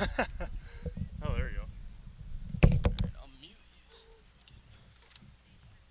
Oh, there you go. Alright, I'll mute you so we can tell you when we're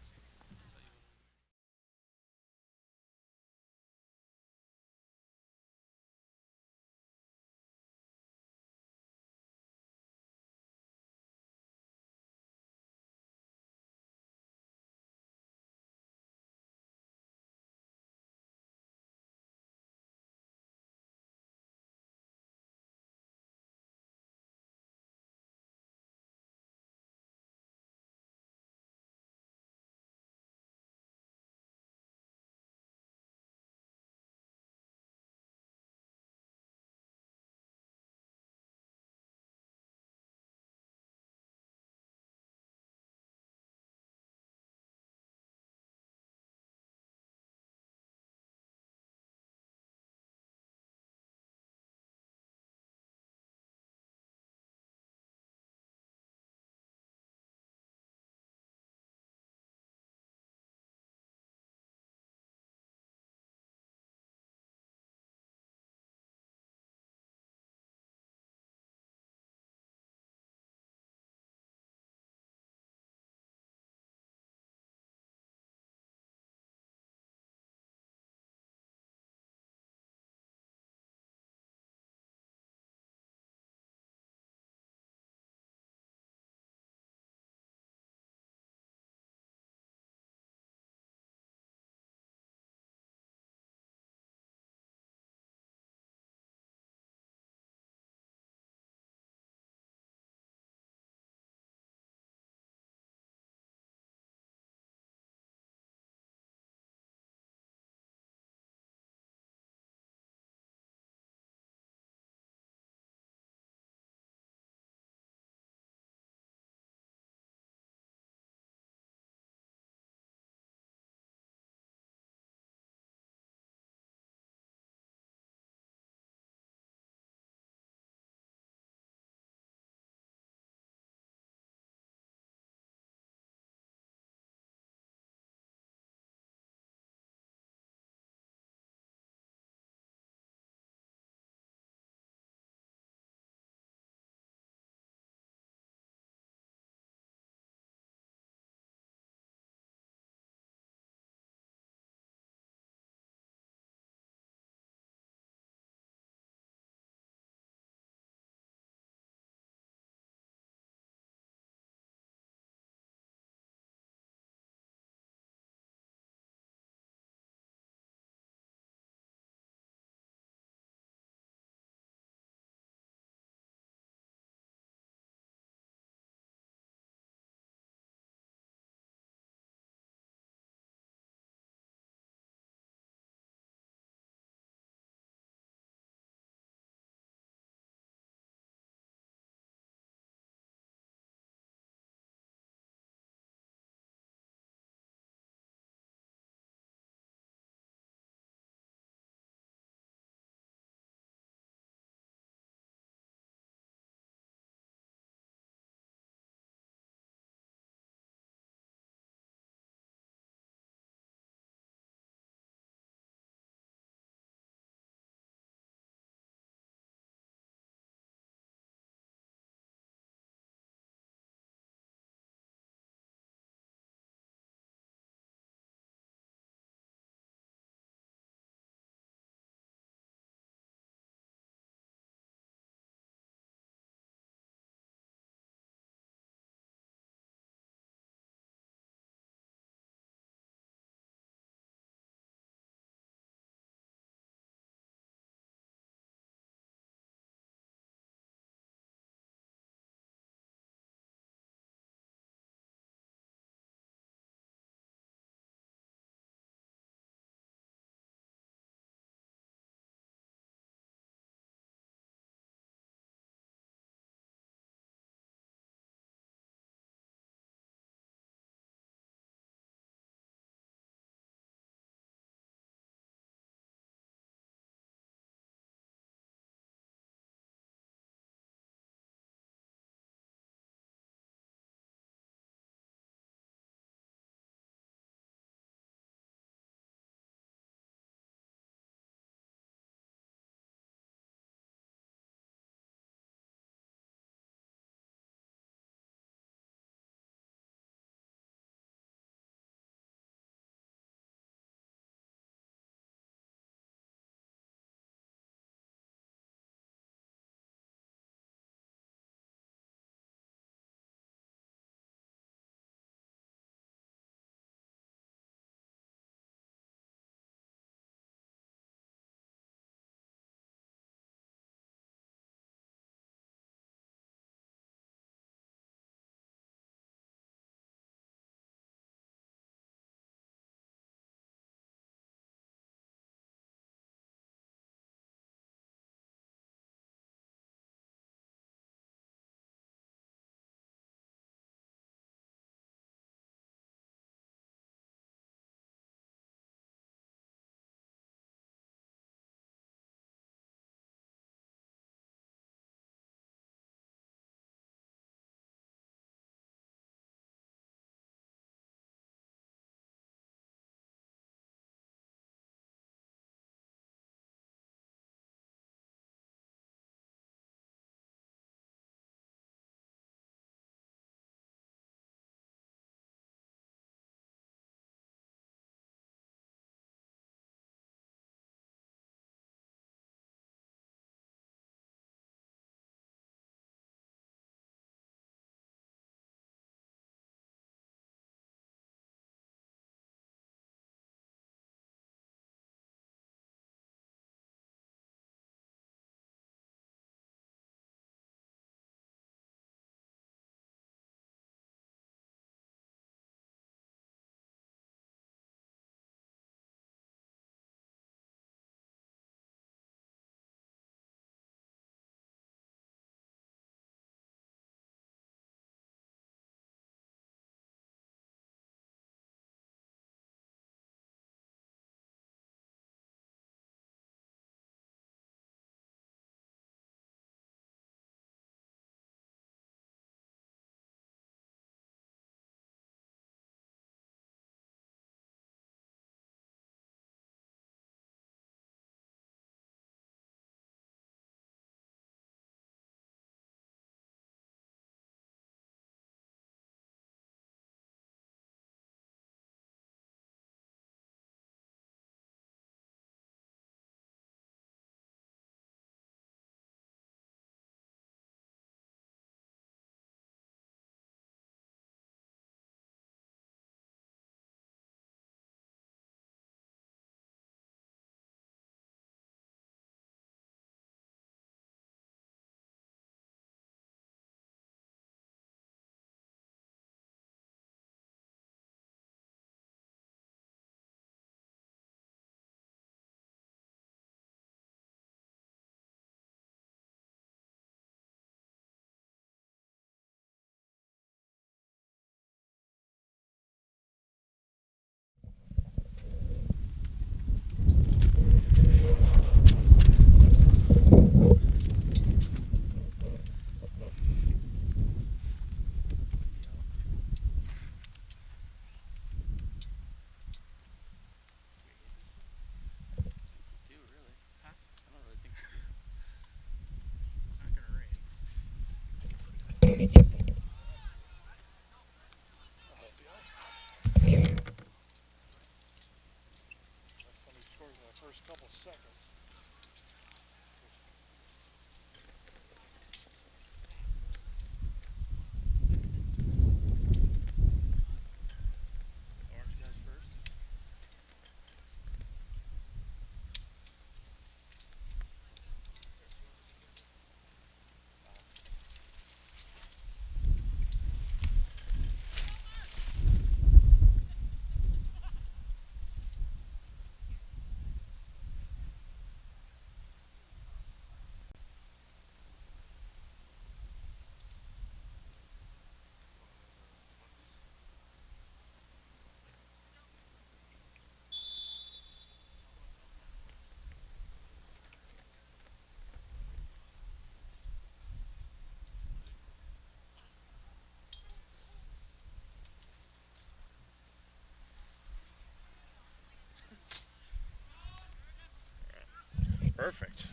Perfect.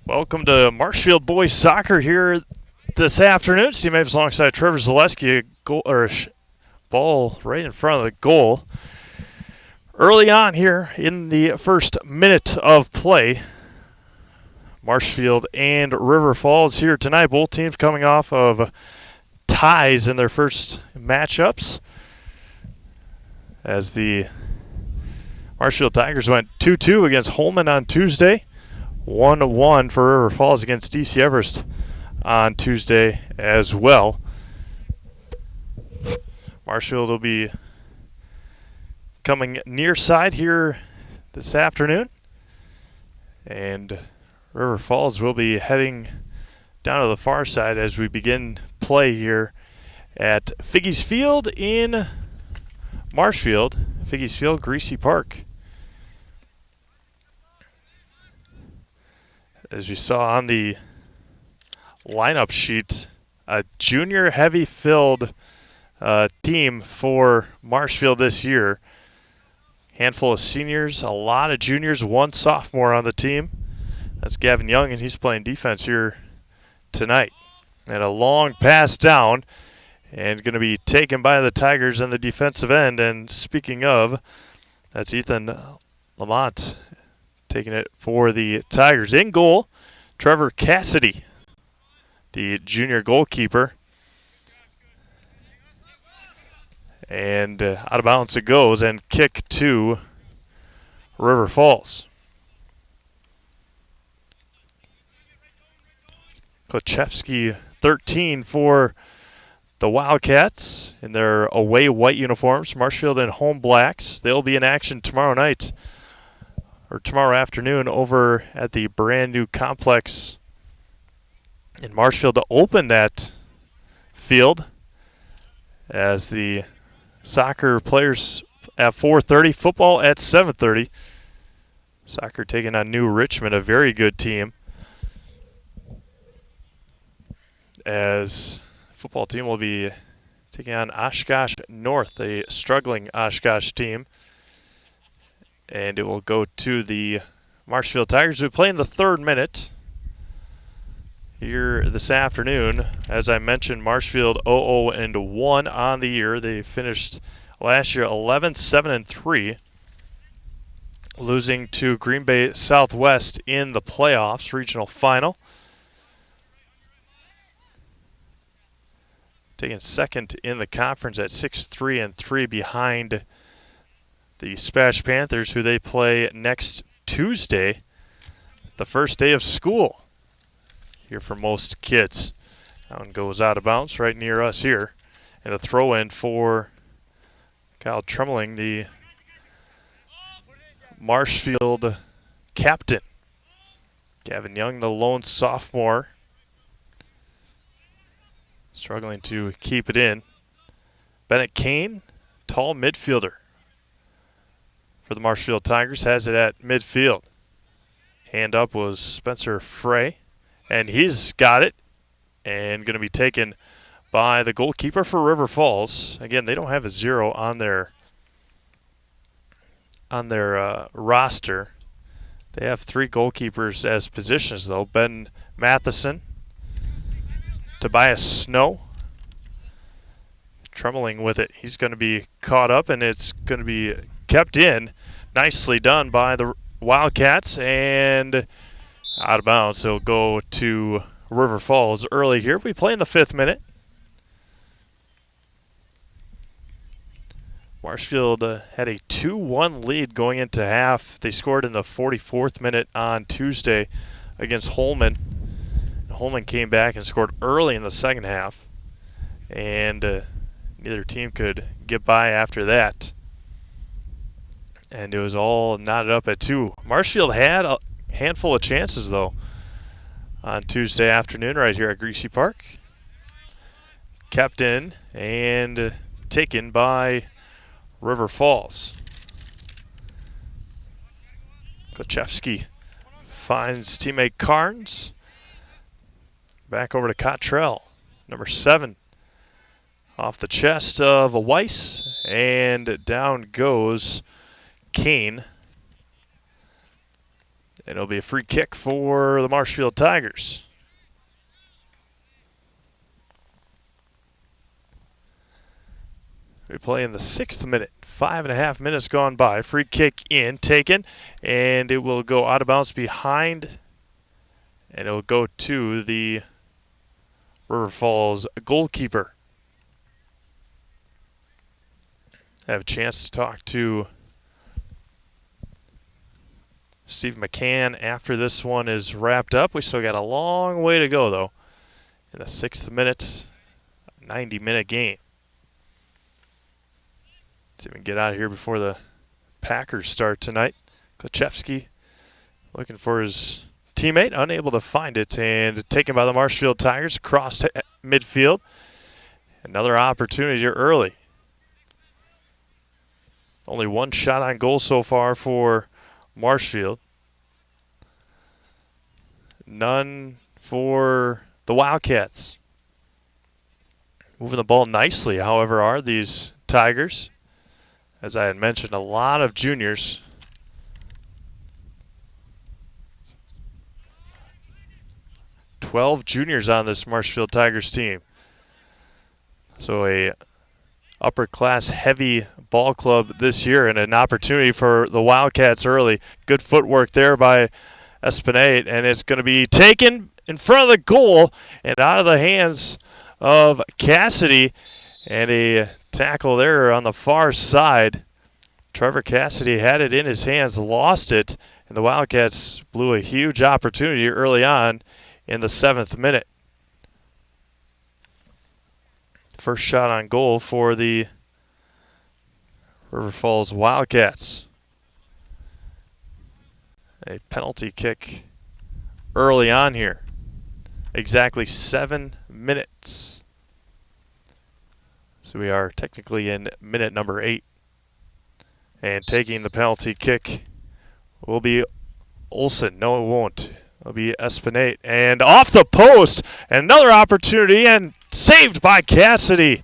Welcome to Marshfield Boys Soccer here this afternoon. Steve Maves alongside Trevor Zaleski, ball right in front of the goal. Early on here in the first minute of play, Marshfield and River Falls here tonight. Both teams coming off of ties in their first matchups, as the Marshfield Tigers went 2-2 against Holman on Tuesday. 1-1 for River Falls against DC Everest on Tuesday as well. Marshfield will be coming near side here this afternoon, and River Falls will be heading down to the far side as we begin play here at Figgy's Field in Marshfield. Figgy's Field, Greasy Park. As you saw on the lineup sheet, a junior heavy filled team for Marshfield this year. Handful of seniors, a lot of juniors, one sophomore on the team. That's Gavin Young, and he's playing defense here tonight. And a long pass down, and going to be taken by the Tigers on the defensive end. And speaking of, that's Ethan Lamont taking it for the Tigers. In goal, Trevor Cassidy, the junior goalkeeper. And out of bounds it goes, and kick to River Falls. Klachevsky 13 for the Wildcats in their away white uniforms. Marshfield in home blacks. They'll be in action tomorrow night, or tomorrow afternoon, over at the brand new complex in Marshfield to open that field, as the soccer players at 4:30, football at 7:30. Soccer taking on New Richmond, a very good team, as football team will be taking on Oshkosh North, a struggling Oshkosh team. And it will go to the Marshfield Tigers, who play in the third minute here this afternoon. As I mentioned, Marshfield 0-1 on the year. They finished last year 11-7-3, losing to Green Bay Southwest in the playoffs, regional final. Taking second in the conference at 6-3-3 behind the Spash Panthers, who they play next Tuesday, the first day of school here for most kids. That one goes out of bounds right near us here. And a throw-in for Kyle Tremling, the Marshfield captain. Gavin Young, the lone sophomore, struggling to keep it in. Bennett Kane, tall midfielder for the Marshfield Tigers, has it at midfield. Hand up was Spencer Frey, and he's got it, and going to be taken by the goalkeeper for River Falls. Again, they don't have a 0 on their roster. They have 3 goalkeepers as positions, though. Ben Matheson, Tobias Snow, trembling with it. He's going to be caught up, and it's going to be kept in. Nicely done by the Wildcats, and out of bounds. It'll go to River Falls early here. We play in the 5th minute. Marshfield had a 2-1 lead going into half. They scored in the 44th minute on Tuesday against Holman. Holman came back and scored early in the second half, and neither team could get by after that. And it was all knotted up at 2. Marshfield had a handful of chances, though, on Tuesday afternoon right here at Greasy Park. Kept in and taken by River Falls. Klachevsky finds teammate Carnes. Back over to Cottrell, number 7. Off the chest of Weiss, and down goes Kane. And it'll be a free kick for the Marshfield Tigers. We play in the 6th minute. 5.5 minutes gone by. Free kick in, taken, and it will go out of bounds behind, and it will go to the River Falls goalkeeper. I have a chance to talk to Steve McCann after this one is wrapped up. We still got a long way to go, though, in the 6th minute, 90-minute game. Let's even get out of here before the Packers start tonight. Klachevsky looking for his teammate, unable to find it, and taken by the Marshfield Tigers across midfield. Another opportunity early. Only one shot on goal so far for Marshfield. None for the Wildcats. Moving the ball nicely, however, are these Tigers. As I had mentioned, a lot of juniors. Juniors on this Marshfield Tigers team. So a upper class heavy ball club this year, and an opportunity for the Wildcats early. Good footwork there by Espinade, and it's going to be taken in front of the goal and out of the hands of Cassidy, and a tackle there on the far side. Trevor Cassidy had it in his hands, lost it, and the Wildcats blew a huge opportunity early on in the 7th minute. First shot on goal for the River Falls Wildcats. A penalty kick early on here. Exactly 7 minutes. So we are technically in minute number 8. And taking the penalty kick will be Olsen. No, it won't. It'll be Espinade. And off the post, another opportunity, and saved by Cassidy.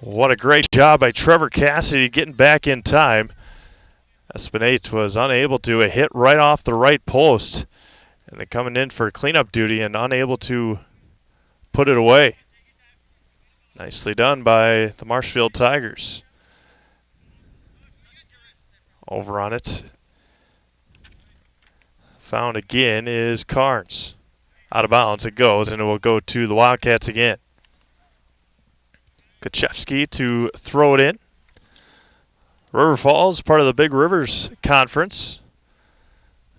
What a great job by Trevor Cassidy getting back in time. Espinade was unable to. It hit right off the right post. And then coming in for cleanup duty and unable to put it away. Nicely done by the Marshfield Tigers. Over on it. Found again is Carnes. Out of bounds it goes, and it will go to the Wildcats again. Kaczewski to throw it in. River Falls, part of the Big Rivers Conference.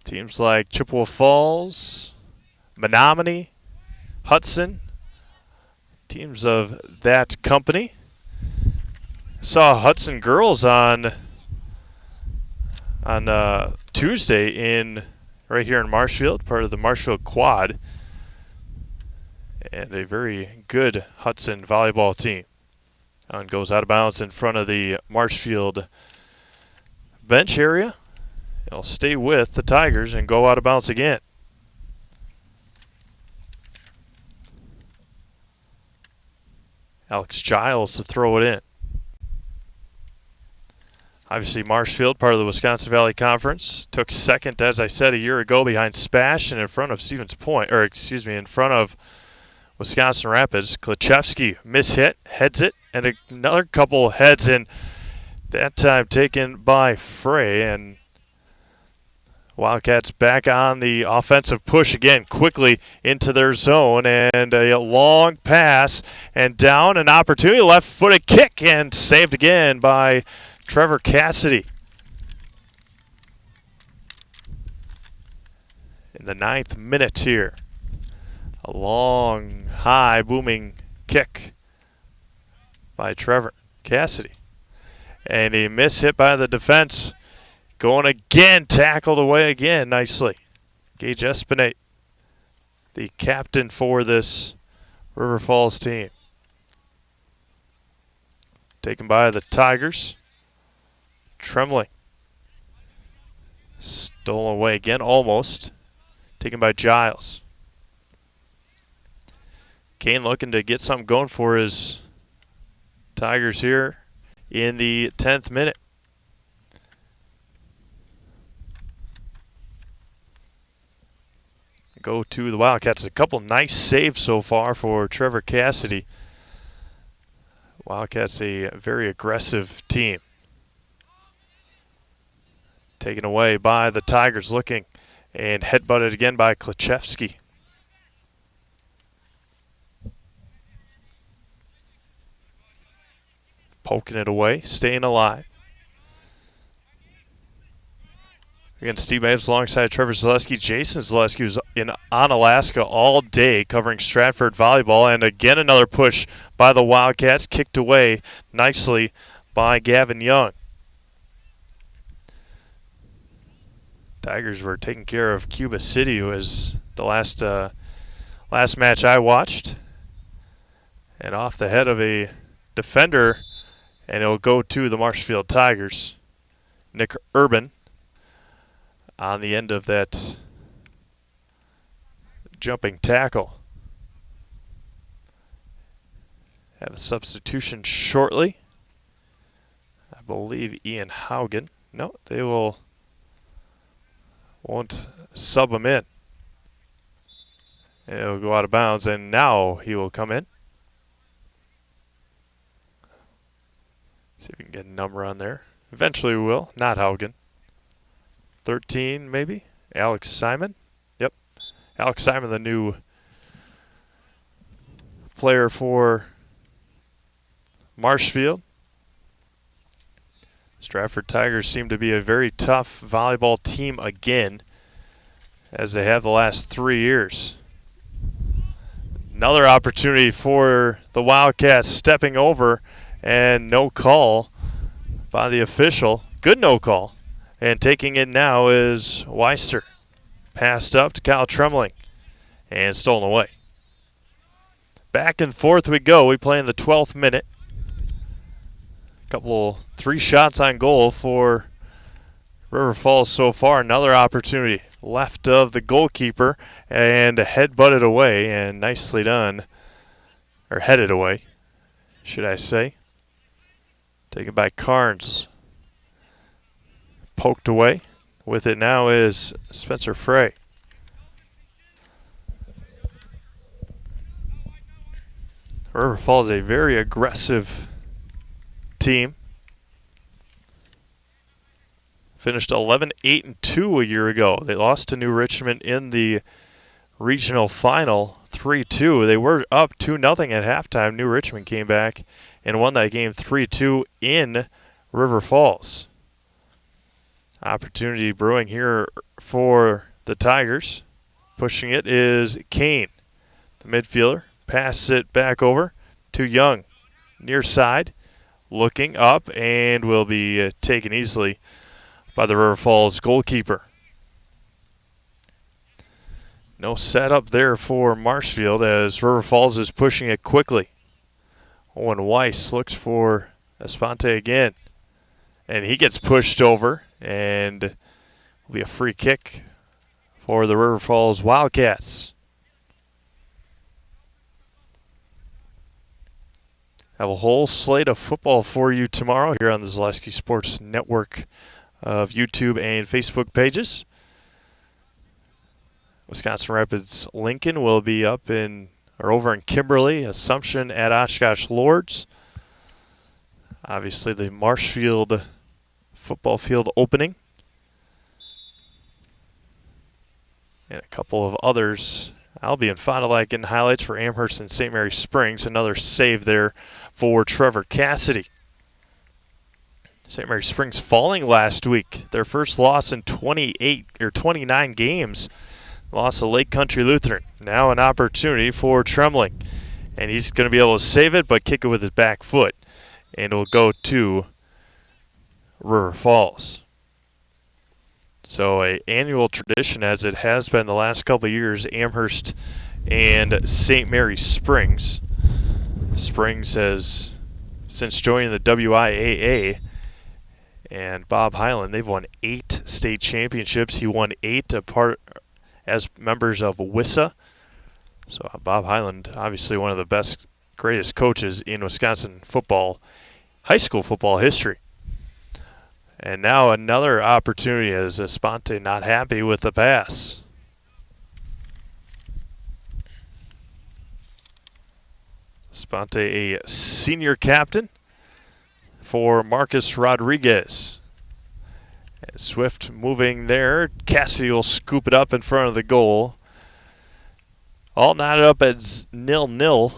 Teams like Chippewa Falls, Menominee, Hudson, teams of that company. Saw Hudson girls on Tuesday right here in Marshfield, part of the Marshfield Quad, and a very good Hudson volleyball team. And goes out of bounds in front of the Marshfield bench area. It'll stay with the Tigers and go out of bounds again. Alex Giles to throw it in. Obviously, Marshfield, part of the Wisconsin Valley Conference, took second, as I said, a year ago behind Spash and in front of Stevens Point, in front of Wisconsin Rapids. Klachevsky mishit, heads it, and another couple heads in. That time taken by Frey, and Wildcats back on the offensive push again, quickly into their zone, and a long pass, and down, an opportunity, left-footed kick, and saved again by Trevor Cassidy. In the 9th minute here, a long, high, booming kick by Trevor Cassidy. And a miss hit by the defense. Going again, tackled away again nicely. Gage Espinate, the captain for this River Falls team. Taken by the Tigers. Trembling. Stolen away again, almost. Taken by Giles. Kane looking to get something going for his Tigers here in the 10th minute. Go to the Wildcats. A couple nice saves so far for Trevor Cassidy. Wildcats a very aggressive team. Taken away by the Tigers, looking, and headbutted again by Klachevsky. Poking it away, staying alive. Again, Steve Mavs alongside Trevor Zaleski. Jason Zaleski was on Alaska all day covering Stratford volleyball. And again, another push by the Wildcats, kicked away nicely by Gavin Young. Tigers were taking care of Cuba City, who was the last match I watched. And off the head of a defender, and it'll go to the Marshfield Tigers. Nick Urban on the end of that jumping tackle. Have a substitution shortly. I believe Ian Haugen. No, they won't sub him in. And it'll go out of bounds, and now he will come in. See if we can get a number on there. Eventually we will. Not Haugen. 13 maybe. Alex Simon. Yep. Alex Simon, the new player for Marshfield. Stratford Tigers seem to be a very tough volleyball team again, as they have the last 3 years. Another opportunity for the Wildcats, stepping over, and no call by the official. Good no call. And taking it now is Weister. Passed up to Kyle Trembling and stolen away. Back and forth we go. We play in the 12th minute. Three shots on goal for River Falls so far. Another opportunity left of the goalkeeper, and head-butted away, and nicely done. Or headed away, should I say. Taken by Carnes. Poked away. With it now is Spencer Frey. River Falls, a very aggressive team. Finished 11-8-2 a year ago. They lost to New Richmond in the regional final 3-2. They were up 2-0 at halftime. New Richmond came back and won that game 3-2 in River Falls. Opportunity brewing here for the Tigers. Pushing it is Kane, the midfielder. Passes it back over to Young. Near side. Looking up, and will be taken easily by the River Falls goalkeeper. No setup there for Marshfield as River Falls is pushing it quickly. Owen Weiss looks for Esponte again. And he gets pushed over, and will be a free kick for the River Falls Wildcats. Have a whole slate of football for you tomorrow here on the Zaleski Sports Network of YouTube and Facebook pages. Wisconsin Rapids Lincoln will be up in are over in Kimberly, Assumption at Oshkosh Lords. Obviously the Marshfield football field opening. And a couple of others. Albion Fond du Lac getting highlights for Amherst and St. Mary Springs. Another save there for Trevor Cassidy. St. Mary Springs falling last week. Their first loss in 29 games. Lost to Lake Country Lutheran. Now an opportunity for Trembling. And he's going to be able to save it, but kick it with his back foot. And it will go to River Falls. So an annual tradition, as it has been the last couple of years, Amherst and St. Mary Springs. Springs has, since joining the WIAA, and Bob Hyland, they've won 8 state championships. He won 8 as members of WISA. So Bob Hyland, obviously one of the best, greatest coaches in Wisconsin football, high school football history. And now another opportunity as Esponte not happy with the pass. Esponte, a senior captain for Marcus Rodriguez. And Swift moving there. Cassidy will scoop it up in front of the goal. All knotted up at 0-0.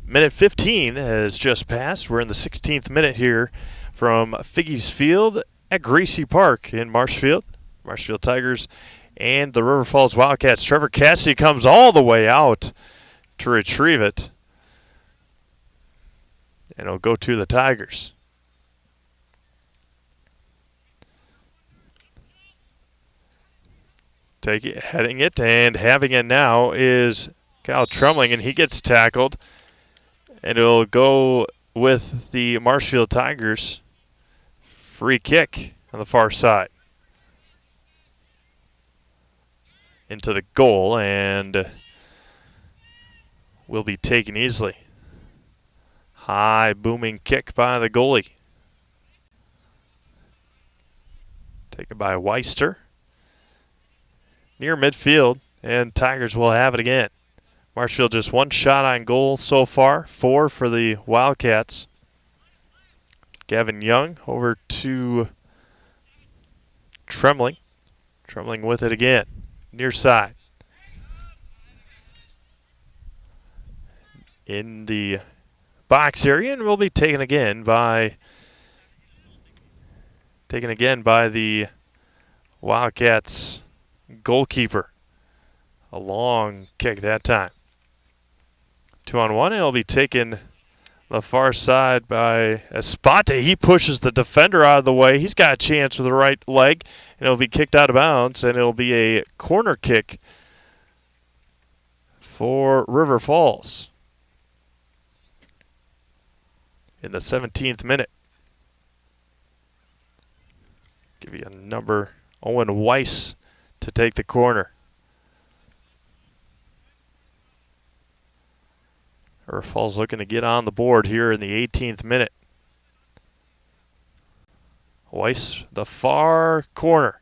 Minute 15 has just passed. We're in the 16th minute here from Figgy's Field at Gracie Park in Marshfield. Marshfield Tigers and the River Falls Wildcats. Trevor Cassidy comes all the way out to retrieve it. And it'll go to the Tigers. Heading it and having it now is Kyle Trembling, and he gets tackled. And it'll go with the Marshfield Tigers. Free kick on the far side. Into the goal, and will be taken easily. High booming kick by the goalie. Taken by Weister. Near midfield, and Tigers will have it again. Marshfield just one shot on goal so far, 4 for the Wildcats. Gavin Young over to Trembling. Trembling with it again, near side. In the box area, and will be taken again by the Wildcats goalkeeper. A long kick that time. 2-on-1, and it'll be taken the far side by Esponte. He pushes the defender out of the way. He's got a chance with the right leg, and it'll be kicked out of bounds, and it'll be a corner kick for River Falls in the 17th minute. Give you a number, Owen Weiss, to take the corner. River Falls looking to get on the board here in the 18th minute. Weiss, the far corner,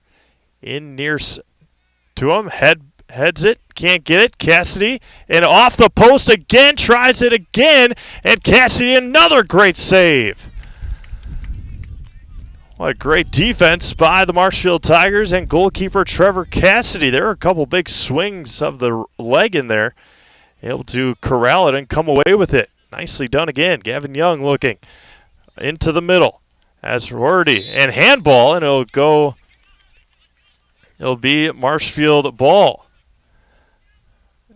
in near to him, heads it, can't get it. Cassidy, and off the post again, tries it again, and Cassidy, another great save. What a great defense by the Marshfield Tigers and goalkeeper Trevor Cassidy. There are a couple big swings of the leg in there. Able to corral it and come away with it. Nicely done again. Gavin Young looking into the middle. As Rorty and handball, and it'll be Marshfield ball.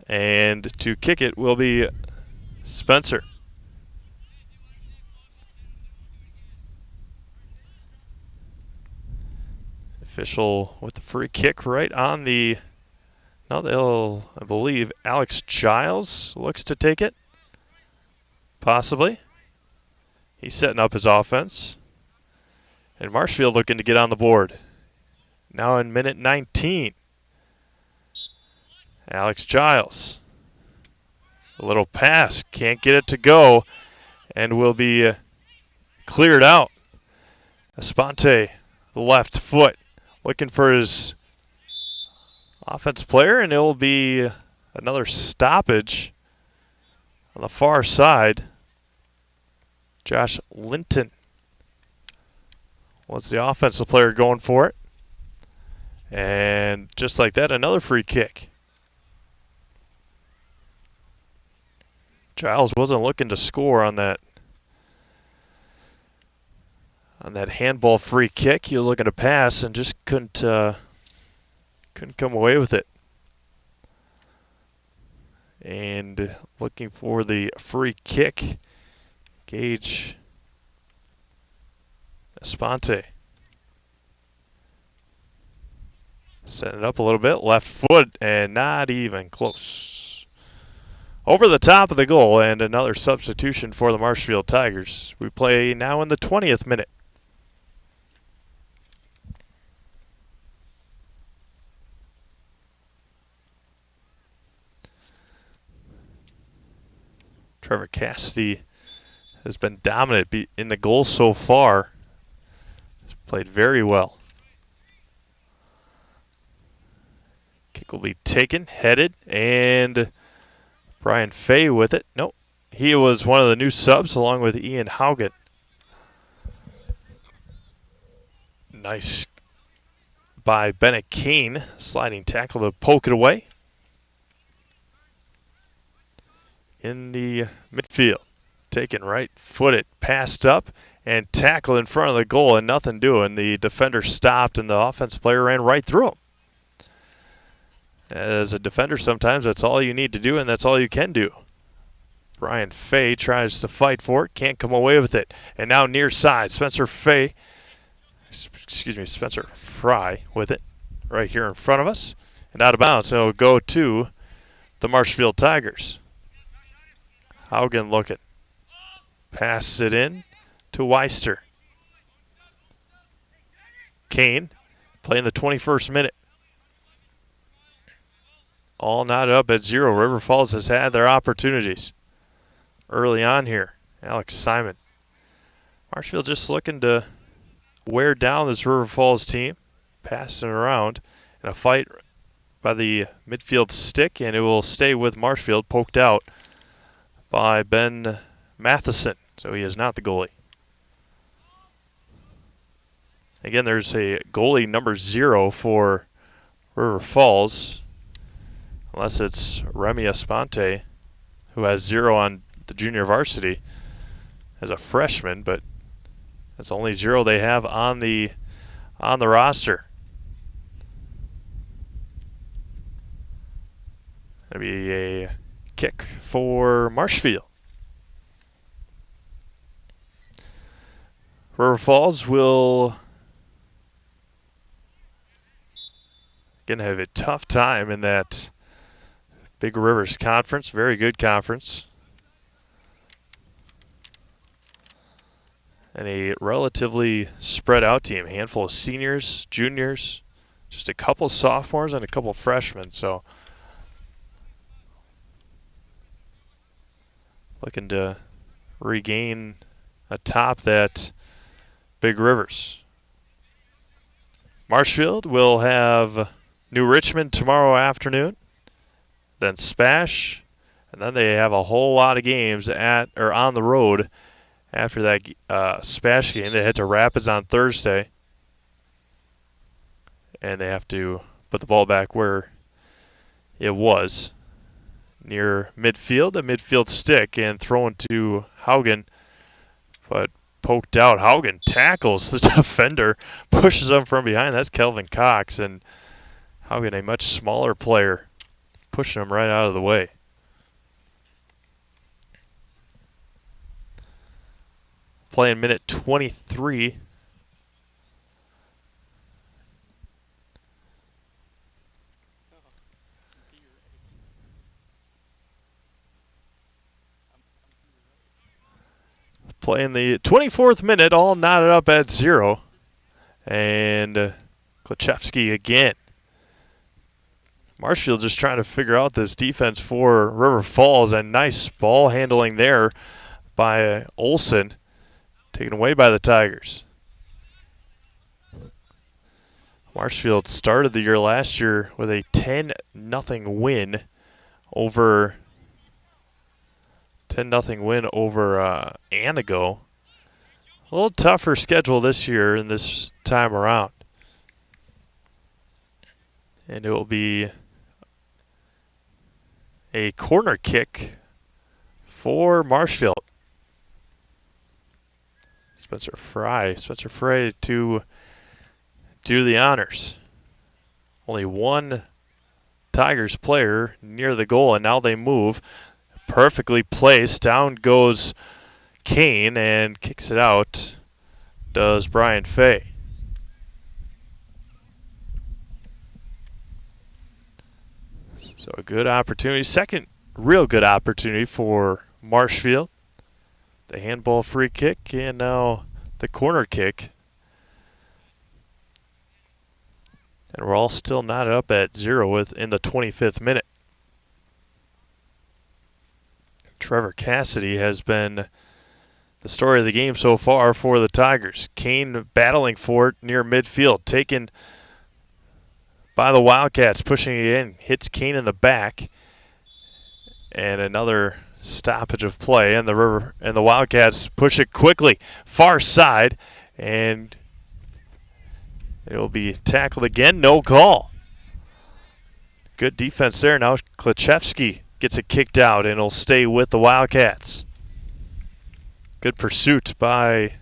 And to kick it will be Spencer. Official with the free kick right on the, I believe Alex Giles looks to take it. Possibly. He's setting up his offense. And Marshfield looking to get on the board. Now in minute 19. Alex Giles. A little pass. Can't get it to go. And will be cleared out. Esponte, the left foot, looking for his offense player, and it will be another stoppage. On the far side, Josh Linton was the offensive player going for it. And just like that, another free kick. Giles wasn't looking to score on that handball free kick. He was looking to pass and just couldn't come away with it. And looking for the free kick, Gage Esponte. Setting it up a little bit, left foot, and not even close. Over the top of the goal, and another substitution for the Marshfield Tigers. We play now in the 20th minute. Trevor Cassidy has been dominant in the goal so far. He's played very well. Kick will be taken, headed, and Brian Fay with it. Nope. He was one of the new subs along with Ian Haugen. Nice by Bennett Kane. Sliding tackle to poke it away. In the midfield. Taken right footed, passed up, and tackled in front of the goal and nothing doing. The defender stopped and the offensive player ran right through him. As a defender, sometimes that's all you need to do, and that's all you can do. Brian Fay tries to fight for it, can't come away with it. And now near side, Spencer Fry with it right here in front of us. And out of bounds, it'll go to the Marshfield Tigers. Haugen looking. Passes it in to Weister. Kane playing the 21st minute. All knotted up at 0. River Falls has had their opportunities early on here. Alex Simon. Marshfield just looking to wear down this River Falls team. Passing around in a fight by the midfield stick, and it will stay with Marshfield, poked out by Ben Matheson. So he is not the goalie. Again, there's a goalie number 0 for River Falls. Unless it's Remy Esponte, who has 0 on the junior varsity as a freshman, but that's the only 0 they have on the roster. That'll be a kick for Marshfield. River Falls will again have a tough time in that Big Rivers Conference, very good conference. And a relatively spread out team. A handful of seniors, juniors, just a couple sophomores and a couple freshmen. So looking to regain atop that Big Rivers. Marshfield will have New Richmond tomorrow afternoon. Then Spash, and then they have a whole lot of games on the road after that Spash game. They head to Rapids on Thursday, and they have to put the ball back where it was, near midfield, a midfield stick, and thrown to Haugen, but poked out. Haugen tackles the defender, pushes him from behind. That's Kelvin Cox, and Haugen, a much smaller player, pushing him right out of the way. Playing minute 23. Playing the 24th minute, all knotted up at 0. And Klachevsky again. Marshfield just trying to figure out this defense for River Falls, and nice ball handling there by Olson, taken away by the Tigers. Marshfield started the year last year with a 10-0 win over 10-0 win over Anago. A little tougher schedule this year and this time around. And it will be a corner kick for Marshfield. Spencer Fry to do the honors. Only one Tigers player near the goal, and now they move. Perfectly placed. Down goes Kane and kicks it out. Does Brian Fay. So a good opportunity. Second real good opportunity for Marshfield. The handball free kick and now the corner kick. And we're all still knotted up at 0 in the 25th minute. Trevor Cassidy has been the story of the game so far for the Tigers. Kane battling for it near midfield, taken by the Wildcats, pushing it in, hits Kane in the back, and another stoppage of play. And the Wildcats push it quickly, far side, and it will be tackled again. No call. Good defense there. Now Klachevsky gets it kicked out, and it'll stay with the Wildcats. Good pursuit by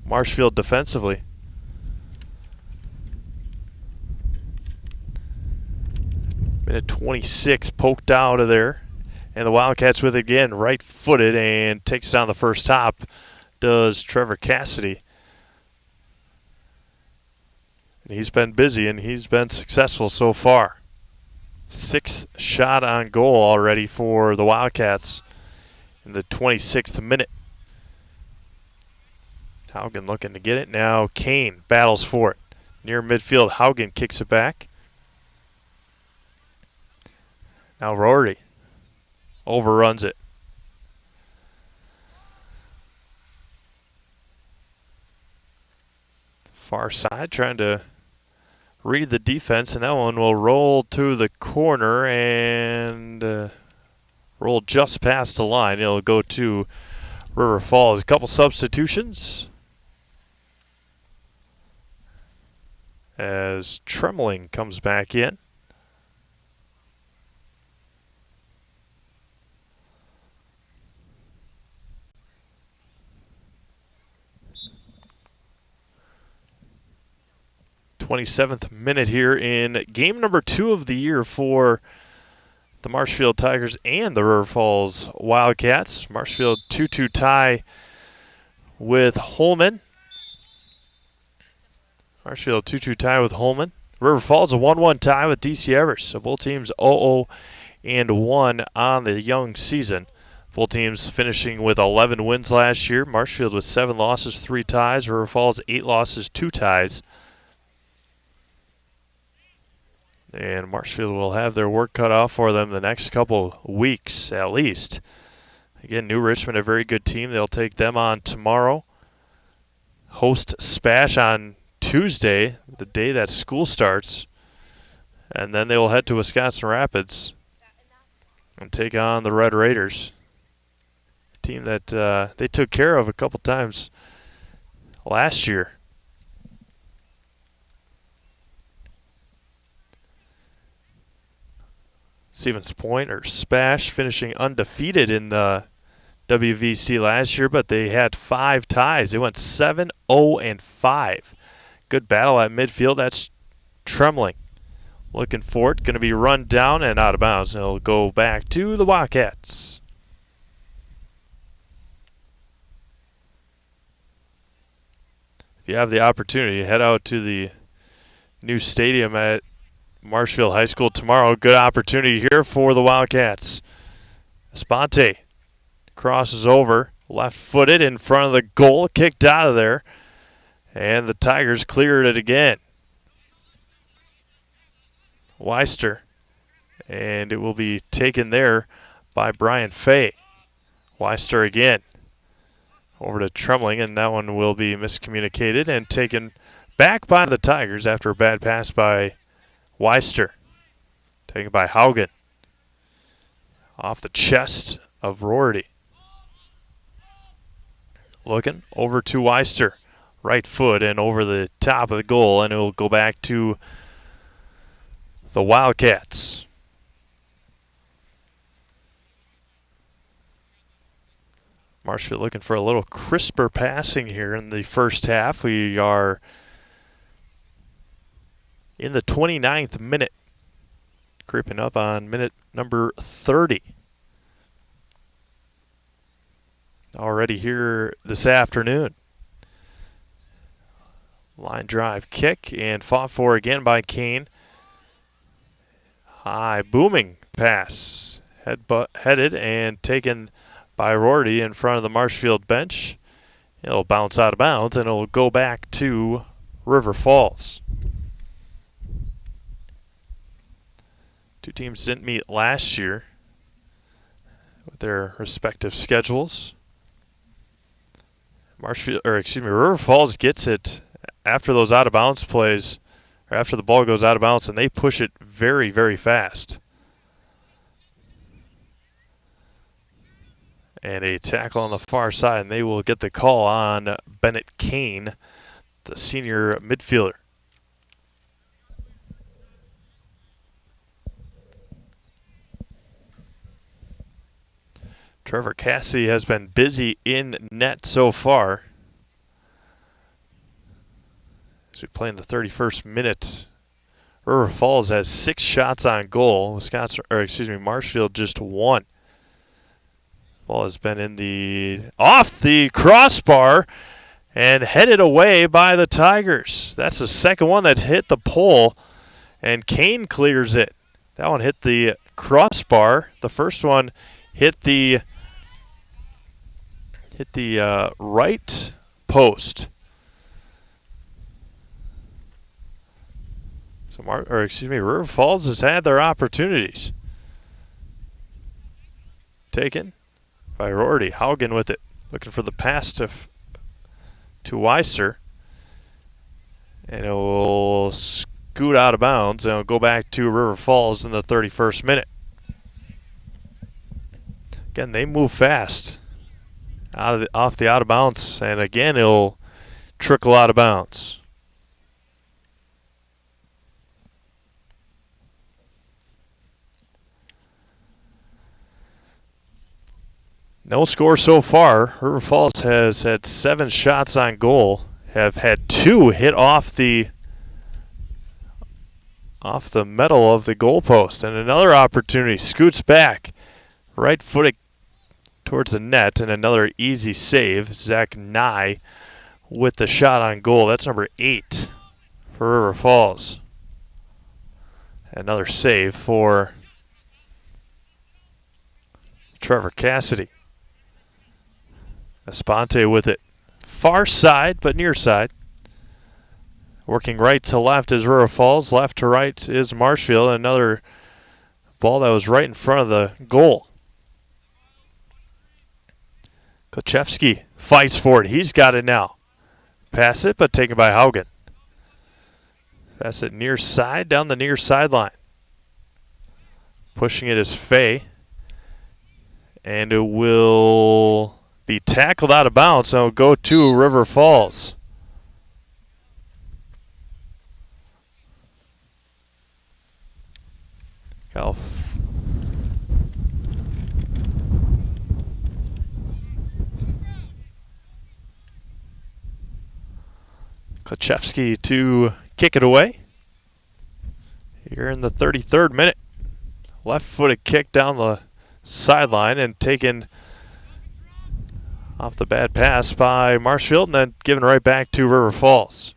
Marshfield defensively. Minute 26 poked out of there. And the Wildcats with it again, right-footed, and takes down the first top. Does Trevor Cassidy. And he's been busy, and he's been successful so far. 6th shot on goal already for the Wildcats in the 26th minute. Haugen looking to get it. Now Kane battles for it. Near midfield, Haugen kicks it back. Now Rory overruns it. Far side, trying to read the defense, and that one will roll to the corner and roll just past the line. It'll go to River Falls. A couple substitutions as Tremling comes back in. '27th minute here in game number 2 of the year for the Marshfield Tigers and the River Falls Wildcats. Marshfield 2-2 tie with Holman. Marshfield 2-2 tie with Holman. River Falls a 1-1 tie with DC Evers. So both teams 0-0-1 on the young season. Both teams finishing with 11 wins last year. Marshfield with 7 losses, 3 ties. River Falls 8 losses, 2 ties. And Marshfield will have their work cut off for them the next couple weeks at least. Again, New Richmond, a very good team. They'll take them on tomorrow. Host Spash on Tuesday, the day that school starts. And then they will head to Wisconsin Rapids and take on the Red Raiders. A team that they took care of a couple times last year. Stevens Point, or Spash, finishing undefeated in the WVC last year, but they had 5 ties. They went 7-0-5. Good battle at midfield. That's Tremling. Looking for it. Going to be run down and out of bounds. And it'll go back to the Wildcats. If you have the opportunity, head out to the new stadium at Marshfield High School tomorrow. Good opportunity here for the Wildcats. Esponte crosses over, left-footed in front of the goal, kicked out of there, and the Tigers cleared it again. Weister, and it will be taken there by Brian Fay. Weister again over to Tremling, and that one will be miscommunicated and taken back by the Tigers after a bad pass by Weister. Taken by Haugen. Off the chest of Rorty. looking over to Weister. Right foot and over the top of the goal, and it will go back to the Wildcats. Marshfield looking for a little crisper passing here in the first half. We are in the 29th minute, creeping up on minute number 30. Already here this afternoon. Line drive kick and fought for again by Kane. High booming pass. Headed and taken by Rorty in front of the Marshfield bench. It'll bounce out of bounds and it'll go back to River Falls. Two teams didn't meet last year with their respective schedules. River Falls gets it after those out of bounds plays, or after the ball goes out of bounds, and they push it very, very fast. And a tackle on the far side, and they will get the call on Bennett Kane, the senior midfielder. Trevor Cassidy has been busy in net so far. As we play in the 31st minute, River Falls has 6 shots on goal. Marshfield just 1. Ball has been off the crossbar and headed away by the Tigers. That's the second one that hit the pole, and Kane clears it. That one hit the crossbar. The first one hit the right post. So River Falls has had their opportunities. Taken by Rorty. Haugen with it, looking for the pass to Weiser, and it will scoot out of bounds, and it'll go back to River Falls in the 31st minute. Again, they move fast off the out of bounds, and again it'll trickle out of bounds. No score so far. River Falls has had 7 shots on goal, have had 2 hit off the metal of the goalpost, and another opportunity. Scoots back, right footed towards the net, and another easy save. Zach Nye with the shot on goal. That's number 8 for River Falls. Another save for Trevor Cassidy. Esponte with it. Far side, but near side. Working right to left is River Falls. Left to right is Marshfield. Another ball that was right in front of the goal. Kochevsky fights for it. He's got it now. Pass it, but taken by Haugen. Pass it near side, down the near sideline. Pushing it is Fay. And it will be tackled out of bounds, so it'll go to River Falls. Kochevsky to kick it away. Here in the 33rd minute. Left-footed kick down the sideline and taken off the bad pass by Marshfield, and then given right back to River Falls.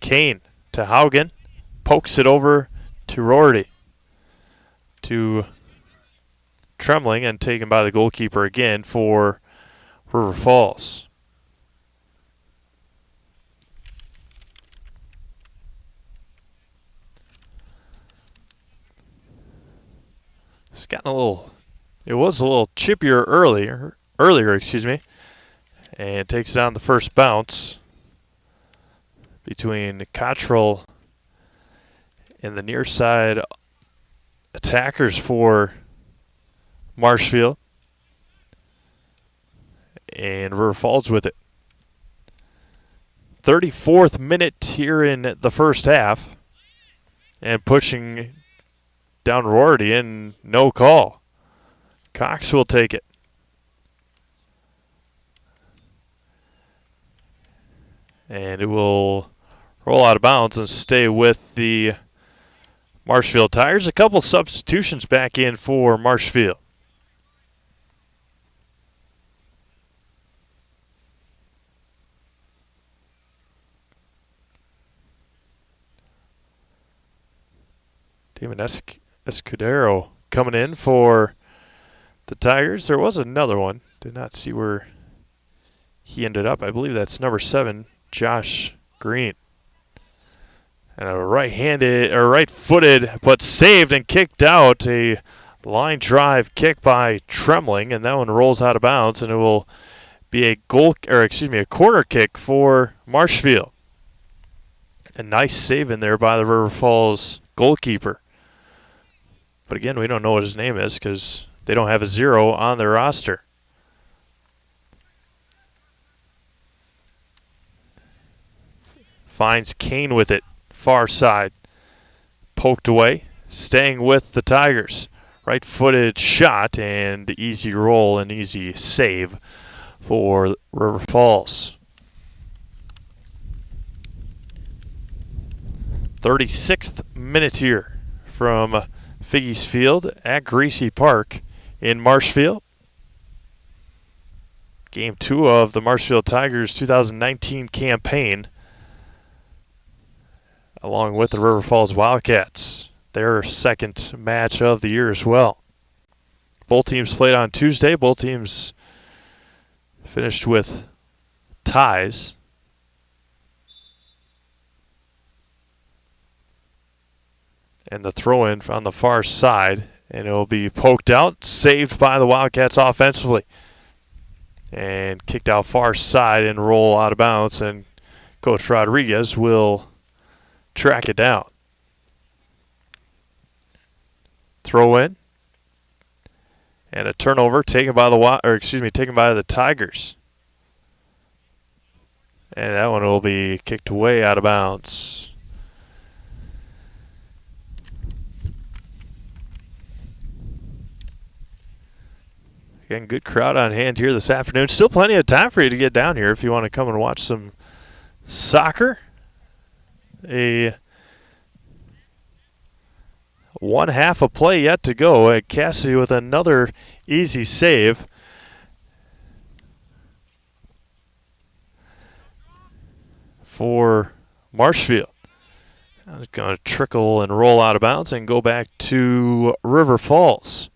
Kane to Haugen. Pokes it over to Rorty. To Trembling, and taken by the goalkeeper again for River Falls. It's gotten it was a little chippier earlier, and takes down the first bounce between Cottrell and the near side attackers for Marshfield. And River Falls with it. 34th minute here in the first half. And pushing down Rorty and no call. Cox will take it. And it will roll out of bounds and stay with the Marshfield Tigers. A couple substitutions back in for Marshfield. Damon Escudero coming in for the Tigers. There was another one. Did not see where he ended up. I believe that's number 7, Josh Green. And a right-footed, but saved and kicked out. A line drive kick by Trembling, and that one rolls out of bounds, and it will be a corner kick for Marshfield. A nice save in there by the River Falls goalkeeper. But again, we don't know what his name is because they don't have a 0 on their roster. Finds Kane with it, far side. Poked away, staying with the Tigers. Right-footed shot and easy roll and easy save for River Falls. 36th minute here from Figgy's Field at Greasy Park in Marshfield. Game 2 of the Marshfield Tigers 2019 campaign, along with the River Falls Wildcats, their second match of the year as well. Both teams played on Tuesday. Both teams finished with ties. And the throw-in on the far side, and it will be poked out, saved by the Wildcats offensively. And kicked out far side and roll out of bounds, and Coach Rodriguez will track it down. Throw in. And a turnover taken by the Tigers. And that one will be kicked way out of bounds. Again, good crowd on hand here this afternoon. Still plenty of time for you to get down here if you want to come and watch some soccer. A one half of play yet to go. Cassidy with another easy save. For Marshfield. It's going to trickle and roll out of bounds and go back to River Falls.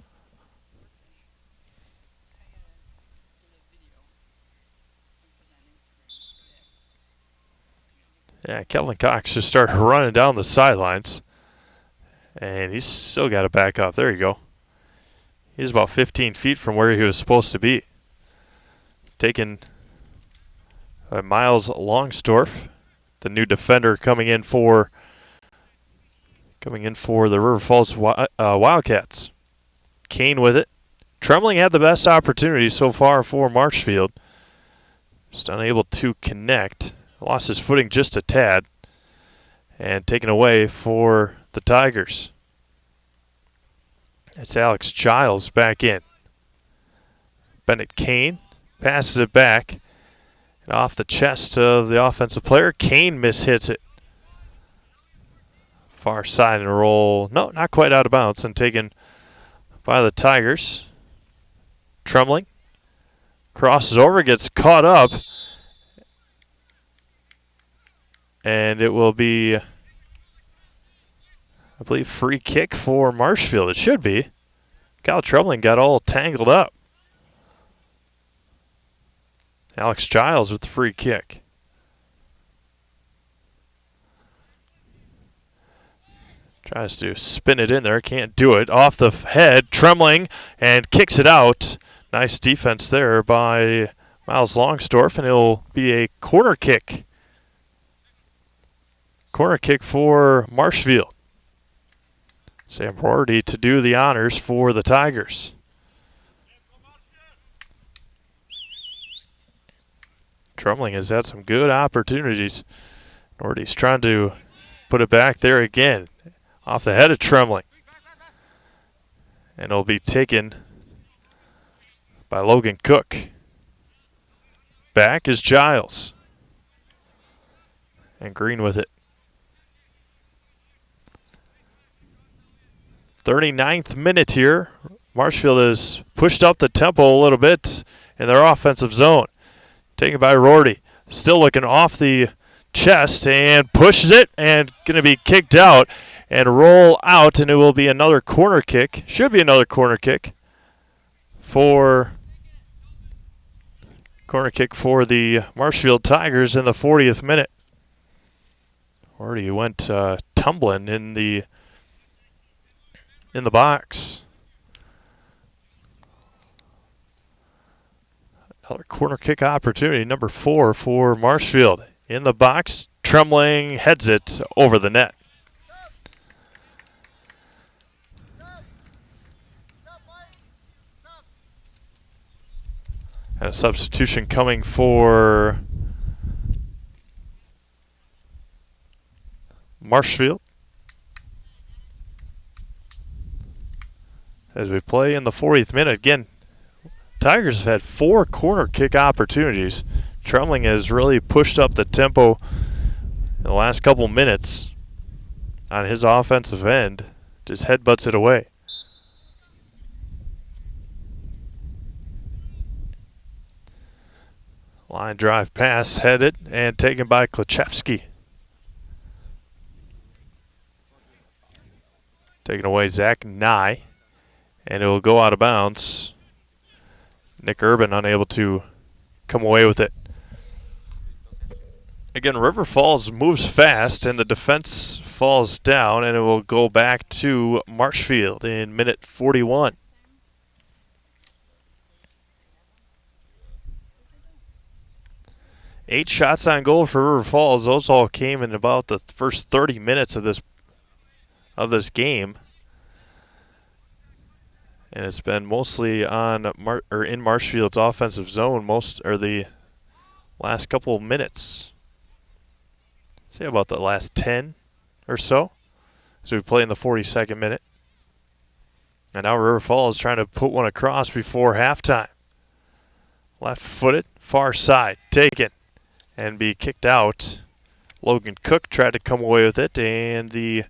Yeah, Kelvin Cox just started running down the sidelines. And he's still got to back up. There you go. He's about 15 feet from where he was supposed to be. Taken by Miles Longsdorf, the new defender coming in for the River Falls Wildcats. Kane with it. Trembling had the best opportunity so far for Marshfield. Just unable to connect. Lost his footing just a tad. And taken away for the Tigers. That's Alex Giles back in. Bennett Kane passes it back. And off the chest of the offensive player. Kane mishits it. Far side and roll. No, not quite out of bounds. And taken by the Tigers. Trembling. Crosses over, gets caught up. And it will be, I believe, free kick for Marshfield. It should be. Kyle Trembling got all tangled up. Alex Giles with the free kick. Tries to spin it in there. Can't do it. Off the head. Trembling and kicks it out. Nice defense there by Miles Longsdorf. And it'll be a corner kick. Corner kick for Marshfield. Sam Rorty to do the honors for the Tigers. Trumling has had some good opportunities. Nordy's trying to put it back there again. Off the head of Trumling. And it'll be taken by Logan Cook. Back is Giles. And Green with it. 39th minute here. Marshfield has pushed up the tempo a little bit in their offensive zone. Taken by Rorty. Still looking off the chest and pushes it and going to be kicked out and roll out, and it will be another corner kick. Should be another corner kick for the Marshfield Tigers in the 40th minute. Rorty went tumbling in the box. Another corner kick opportunity, number 4 for Marshfield. In the box, Trumling heads it over the net. And a substitution coming for Marshfield. As we play in the 40th minute, again, Tigers have had 4 corner kick opportunities. Trumling has really pushed up the tempo in the last couple minutes on his offensive end. Just headbutts it away. Line drive pass headed and taken by Klachevsky. Taken away Zach Nye. And it will go out of bounds. Nick Urban unable to come away with it. Again, River Falls moves fast and the defense falls down, and it will go back to Marshfield in minute 41. Eight shots on goal for River Falls. Those all came in about the first 30 minutes of this game. And it's been mostly on in Marshfield's offensive zone the last couple of minutes. Say about the last 10 or so. So we play in the 42nd minute. And now River Falls trying to put one across before halftime. Left-footed, far side, taken, and be kicked out. Logan Cook tried to come away with it, and the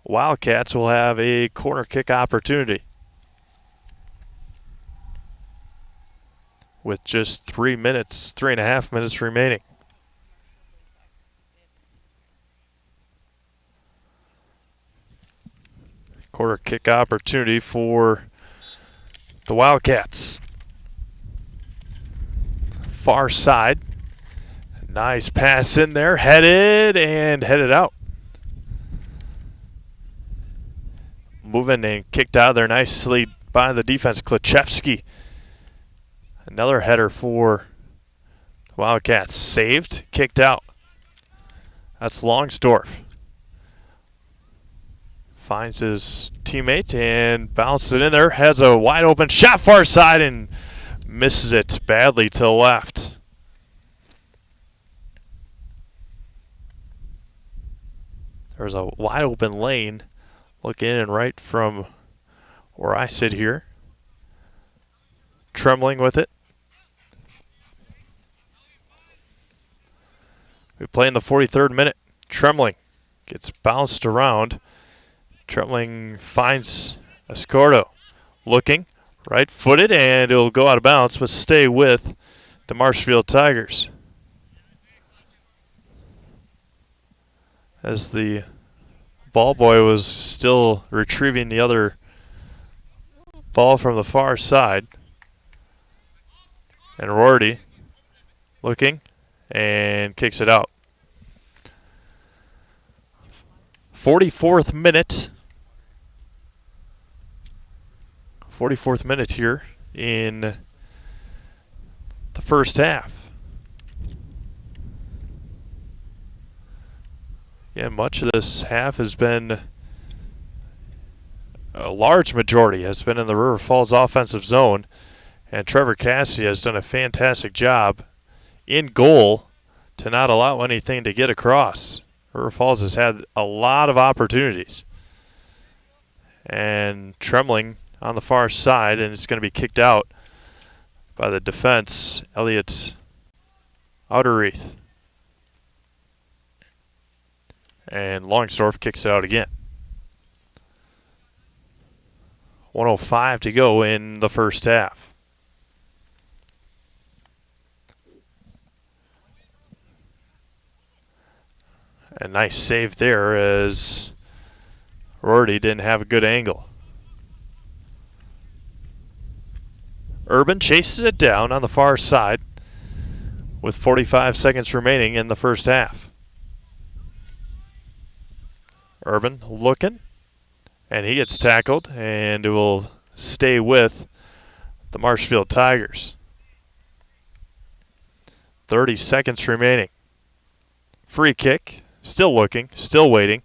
Wildcats will have a corner kick opportunity with just 3.5 minutes remaining. Corner kick opportunity for the Wildcats. Far side. Nice pass in there, headed out. Moving and kicked out of there nicely by the defense, Klachevsky. Another header for the Wildcats. Saved, kicked out. That's Longsdorf. Finds his teammate and bounces it in there. Has a wide open shot far side and misses it badly to the left. There's a wide open lane. Look in and right from where I sit here. Trembling with it. We play in the 43rd minute. Trembling gets bounced around. Trembling finds Escordo. Looking, right-footed, and it'll go out of bounds, but stay with the Marshfield Tigers. As the ball boy was still retrieving the other ball from the far side. And Rorty looking and kicks it out. 44th minute. 44th minute here in the first half. Yeah, much of this half has been, a large majority has been in the River Falls offensive zone. And Trevor Cassidy has done a fantastic job in goal to not allow anything to get across. River Falls has had a lot of opportunities. And Trembling on the far side, and it's going to be kicked out by the defense, Elliot Outerreith. And Longsdorff kicks it out again. 1:05 to go in the first half. A nice save there as Rorty didn't have a good angle. Urban chases it down on the far side with 45 seconds remaining in the first half. Urban looking, and he gets tackled, and it will stay with the Marshfield Tigers. 30 seconds remaining. Free kick, still looking, still waiting.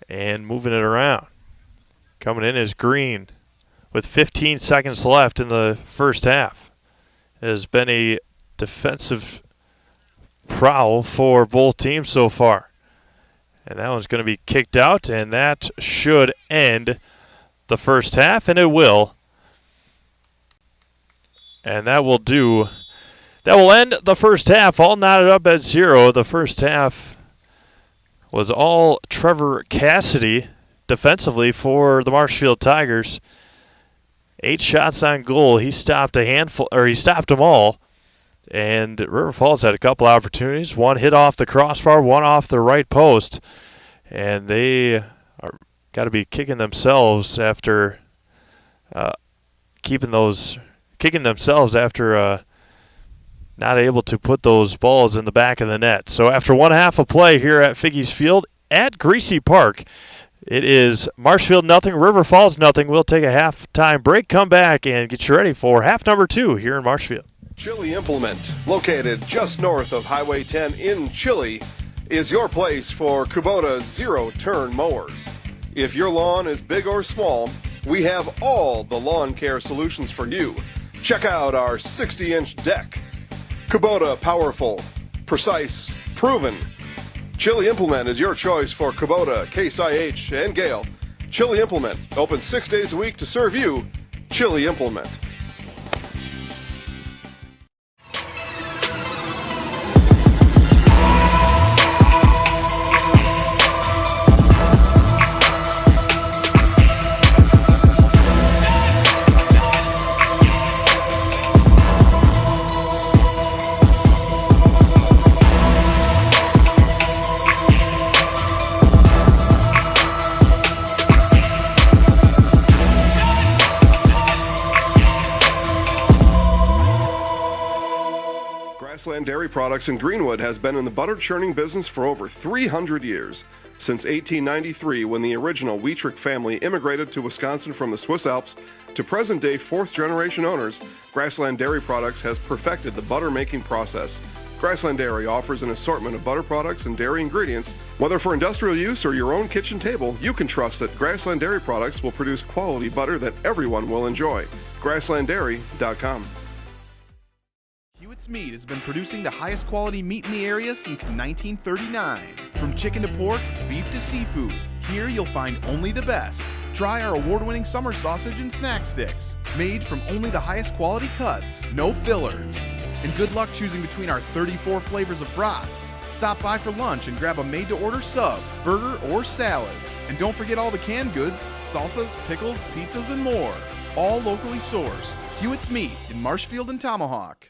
And moving it around. Coming in is Green with 15 seconds left in the first half. It has been a defensive prowl for both teams so far. And that one's going to be kicked out, and that should end the first half, and it will. And that will end the first half, all knotted up at 0. The first half was all Trevor Cassidy defensively for the Marshfield Tigers. 8 shots on goal. He stopped them all. And River Falls had a couple opportunities. One hit off the crossbar, one off the right post. And they are got to be kicking themselves after not able to put those balls in the back of the net. So after one half of play here at Figgy's Field at Greasy Park, it is Marshfield nothing, River Falls nothing. We'll take a halftime break, come back, and get you ready for half number 2 here in Marshfield. Chili Implement, located just north of Highway 10 in Chili, is your place for Kubota zero-turn mowers. If your lawn is big or small, we have all the lawn care solutions for you. Check out our 60-inch deck. Kubota powerful, precise, proven. Chili Implement is your choice for Kubota, Case IH, and Gale. Chili Implement, open 6 days a week to serve you. Chili Implement. Grassland Dairy Products in Greenwood has been in the butter churning business for over 300 years. Since 1893, when the original Wietrich family immigrated to Wisconsin from the Swiss Alps, to present-day fourth-generation owners, Grassland Dairy Products has perfected the butter-making process. Grassland Dairy offers an assortment of butter products and dairy ingredients. Whether for industrial use or your own kitchen table, you can trust that Grassland Dairy Products will produce quality butter that everyone will enjoy. GrasslandDairy.com. Hewitt's Meat has been producing the highest quality meat in the area since 1939. From chicken to pork, beef to seafood, here you'll find only the best. Try our award-winning summer sausage and snack sticks, made from only the highest quality cuts, no fillers. And good luck choosing between our 34 flavors of brats. Stop by for lunch and grab a made-to-order sub, burger, or salad. And don't forget all the canned goods, salsas, pickles, pizzas, and more. All locally sourced. Hewitt's Meat in Marshfield and Tomahawk.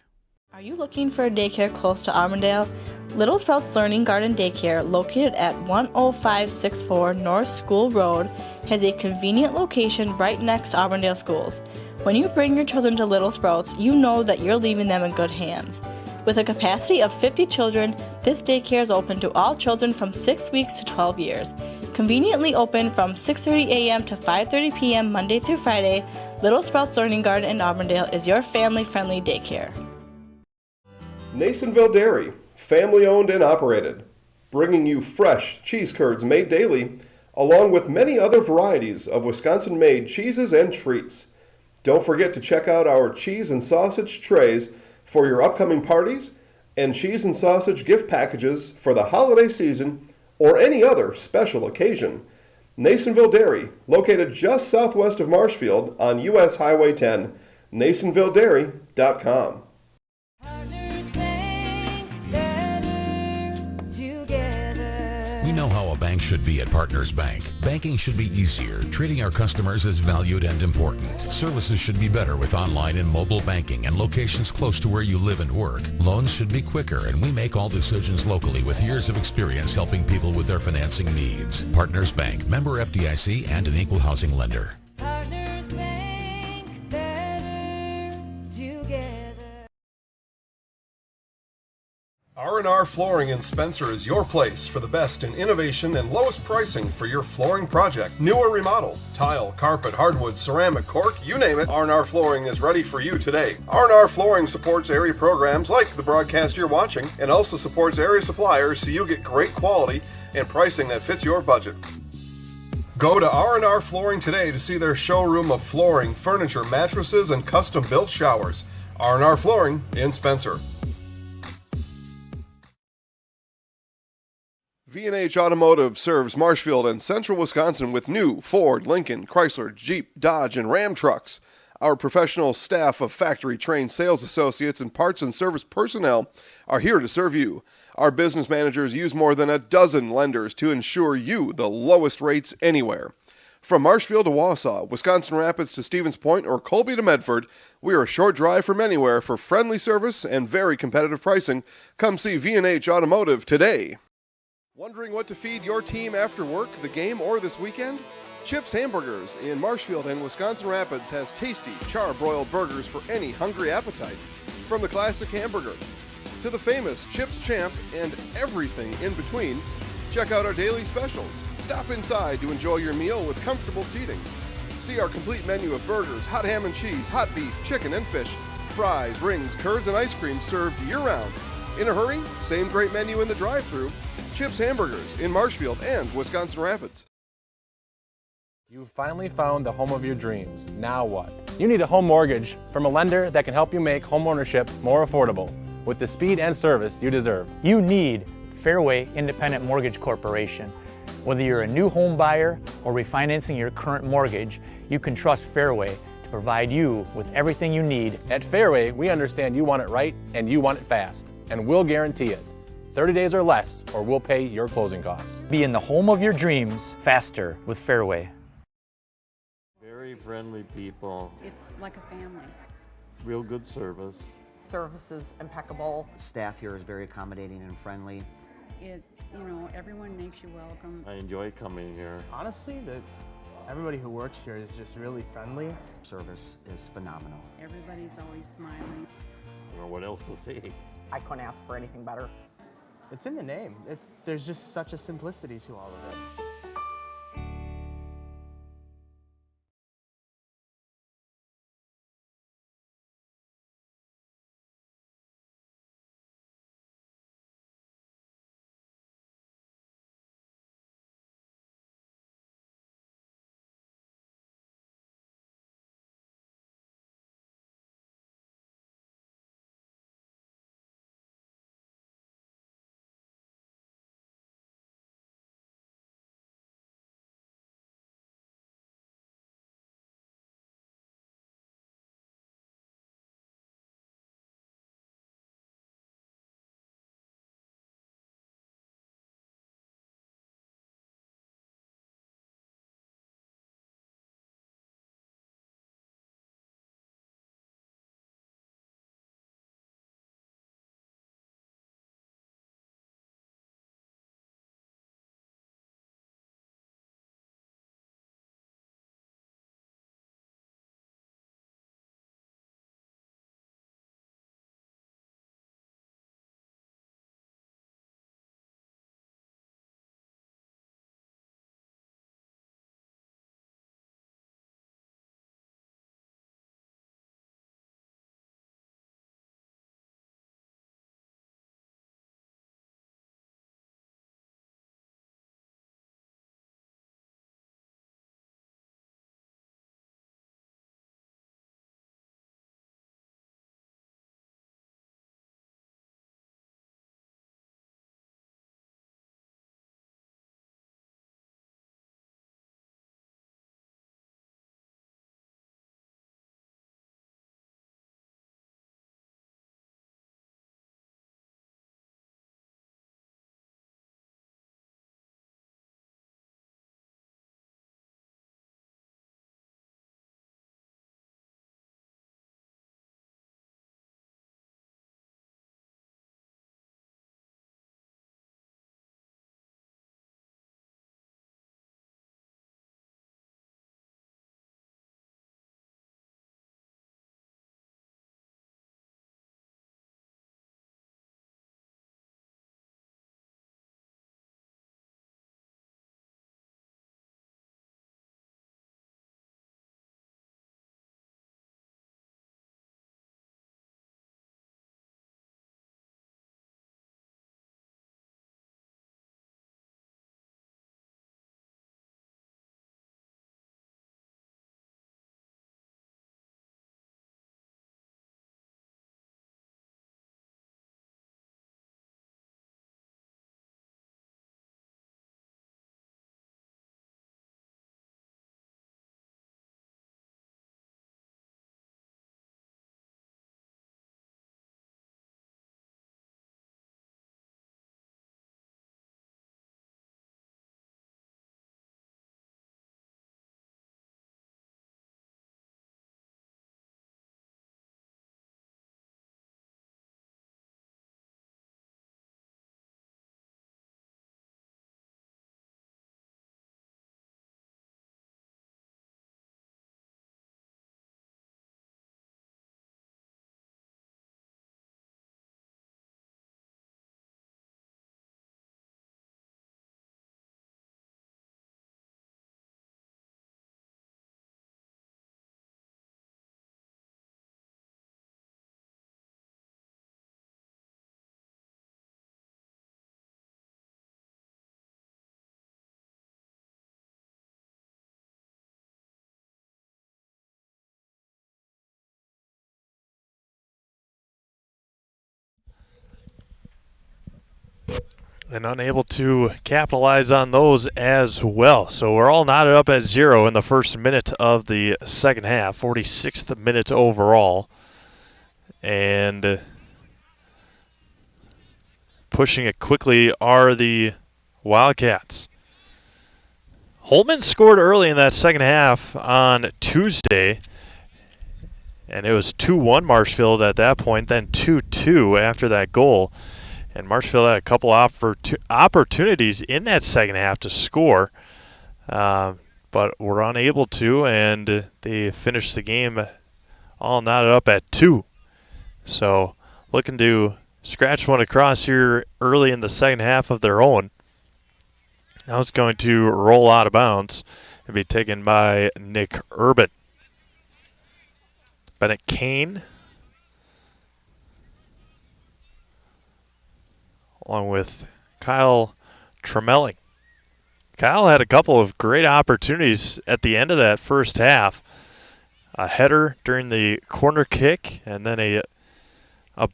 Are you looking for a daycare close to Auburndale? Little Sprouts Learning Garden Daycare, located at 10564 North School Road, has a convenient location right next to Auburndale schools. When you bring your children to Little Sprouts, you know that you're leaving them in good hands. With a capacity of 50 children, this daycare is open to all children from 6 weeks to 12 years. Conveniently open from 6:30 a.m. to 5:30 p.m. Monday through Friday, Little Sprouts Learning Garden in Auburndale is your family-friendly daycare. Nasonville Dairy, family owned and operated, bringing you fresh cheese curds made daily, along with many other varieties of Wisconsin-made cheeses and treats. Don't forget to check out our cheese and sausage trays for your upcoming parties and cheese and sausage gift packages for the holiday season or any other special occasion. Nasonville Dairy, located just southwest of Marshfield on US Highway 10, NasonvilleDairy.com. We know how a bank should be at Partners Bank. Banking should be easier. Treating our customers as valued and important. Services should be better with online and mobile banking and locations close to where you live and work. Loans should be quicker, and we make all decisions locally with years of experience helping people with their financing needs. Partners Bank, member FDIC, and an equal housing lender. Partners Bank, better together. R&R Flooring in Spencer is your place for the best in innovation and lowest pricing for your flooring project. New or remodel, tile, carpet, hardwood, ceramic, cork, you name it, R&R Flooring is ready for you today. R&R Flooring supports area programs like the broadcast you're watching and also supports area suppliers so you get great quality and pricing that fits your budget. Go to R&R Flooring today to see their showroom of flooring, furniture, mattresses, and custom-built showers. R&R Flooring in Spencer. V&H Automotive serves Marshfield and central Wisconsin with new Ford, Lincoln, Chrysler, Jeep, Dodge, and Ram trucks. Our professional staff of factory-trained sales associates and parts and service personnel are here to serve you. Our business managers use more than a dozen lenders to ensure you the lowest rates anywhere. From Marshfield to Wausau, Wisconsin Rapids to Stevens Point, or Colby to Medford, we are a short drive from anywhere for friendly service and very competitive pricing. Come see V&H Automotive today. Wondering what to feed your team after work, the game, or this weekend? Chips Hamburgers in Marshfield and Wisconsin Rapids has tasty, char-broiled burgers for any hungry appetite. From the classic hamburger to the famous Chips Champ and everything in between, check out our daily specials. Stop inside to enjoy your meal with comfortable seating. See our complete menu of burgers, hot ham and cheese, hot beef, chicken and fish, fries, rings, curds, and ice cream served year-round. In a hurry? Same great menu in the drive-thru. Chips Hamburgers in Marshfield and Wisconsin Rapids. You finally found the home of your dreams. Now what? You need a home mortgage from a lender that can help you make homeownership more affordable with the speed and service you deserve. You need Fairway Independent Mortgage Corporation. Whether you're a new home buyer or refinancing your current mortgage, you can trust Fairway to provide you with everything you need. At Fairway, we understand you want it right and you want it fast, and we'll guarantee it. 30 days or less, or we'll pay your closing costs. Be in the home of your dreams faster with Fairway. Very friendly people. It's like a family. Real good service. Service is impeccable. Staff here is very accommodating and friendly. Everyone makes you welcome. I enjoy coming here. Honestly, everybody who works here is just really friendly. Service is phenomenal. Everybody's always smiling. I don't know what else to say. I couldn't ask for anything better. It's in the name. There's just such a simplicity to all of it. and unable to capitalize on those as well. So we're all knotted up at 0 in the first minute of the second half, 46th minute overall. And pushing it quickly are the Wildcats. Holman scored early in that second half on Tuesday, and it was 2-1 Marshfield at that point, then 2-2 after that goal. And Marshfield had a couple opportunities in that second half to score, but were unable to, and they finished the game all knotted up at 2. So looking to scratch one across here early in the second half of their own. Now it's going to roll out of bounds and be taken by Nick Urban. Bennett Kane, along with Kyle Tremelling. Kyle had a couple of great opportunities at the end of that first half. A header during the corner kick, and then a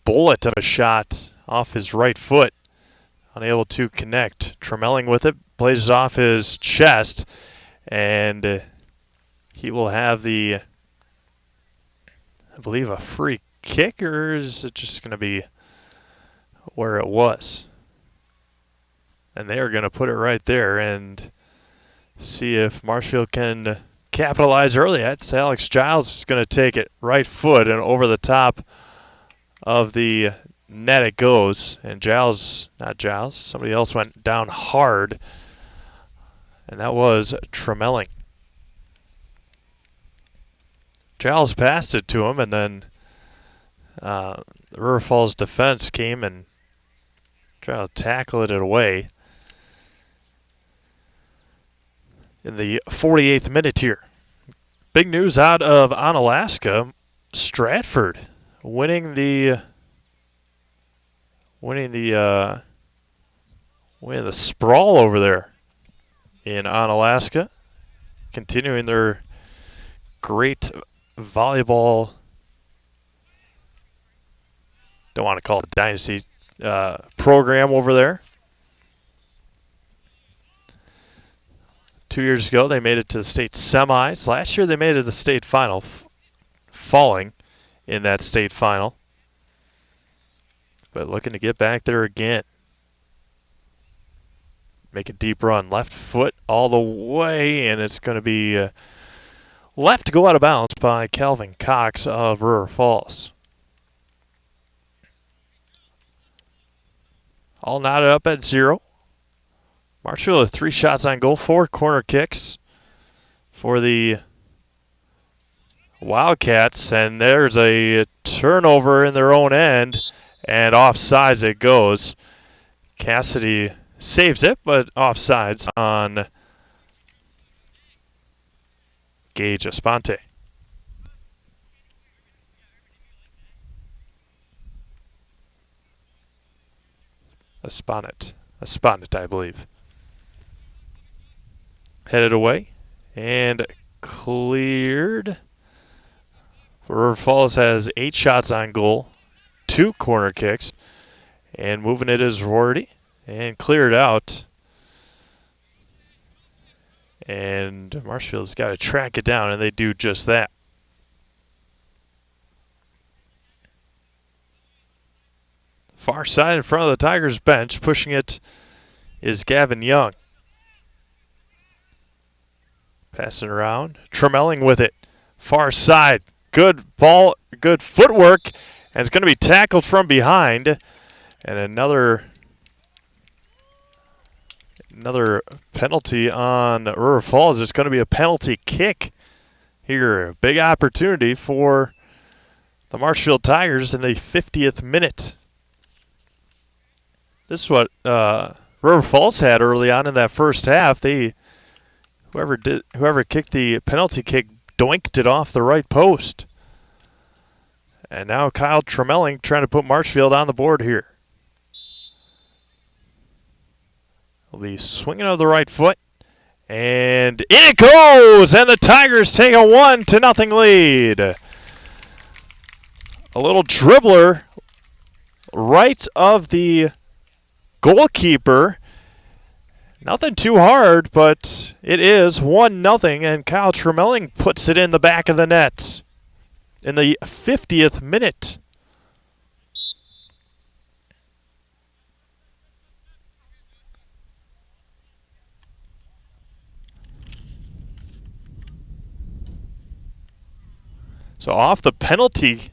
bullet of a shot off his right foot. Unable to connect. Tremelling with it, plays it off his chest, and he will have the, I believe, a free kick, or is it just going to be where it was? And they are going to put it right there and see if Marshfield can capitalize early. That's Alex Giles is going to take it right foot and over the top of the net it goes. And somebody else went down hard, and that was Tremelling. Giles passed it to him, and then the River Falls defense came and tried to tackle it away. In the 48th minute here. Big news out of Onalaska. Stratford winning the sprawl over there in Onalaska. Continuing their great volleyball, don't want to call it a dynasty, program over there. 2 years ago, they made it to the state semis. Last year, they made it to the state final, falling in that state final. But looking to get back there again. Make a deep run. Left foot all the way, and it's going to be left to go out of bounds by Calvin Cox of River Falls. All knotted up at 0. Marshfield with 3 shots on goal, 4 corner kicks for the Wildcats, and there's a turnover in their own end, and offsides it goes. Cassidy saves it, but offsides on Gage Esponte. Esponte, I believe. Headed away and cleared. River Falls has 8 shots on goal, 2 corner kicks, and moving it is Rorty and cleared out. And Marshfield's got to track it down, and they do just that. Far side in front of the Tigers bench, pushing it is Gavin Young. Passing around. Tremelling with it. Far side. Good ball, good footwork. And it's going to be tackled from behind. And another penalty on River Falls. It's going to be a penalty kick here. Big opportunity for the Marshfield Tigers in the 50th minute. This is what River Falls had early on in that first half. Whoever kicked the penalty kick doinked it off the right post. And now Kyle Tremelling trying to put Marshfield on the board here. Will be swinging on the right foot. And in it goes! And the Tigers take a 1-0 lead. A little dribbler right of the goalkeeper. Nothing too hard, but it is 1-0, and Kyle Tremelling puts it in the back of the net in the 50th minute. So off the penalty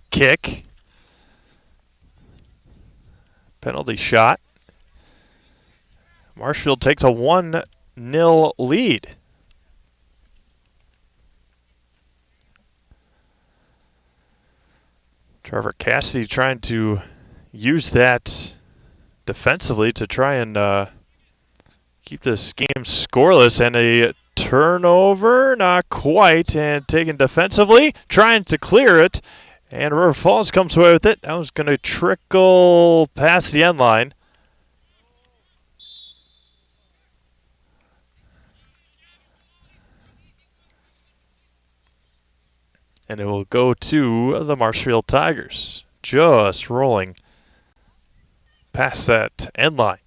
kick, penalty shot, Marshfield takes a 1-0 lead. Trevor Cassidy trying to use that defensively to try and keep this game scoreless, and a turnover, not quite, and taken defensively, trying to clear it, and River Falls comes away with it. That was going to trickle past the end line. And it will go to the Marshfield Tigers, just rolling past that end line.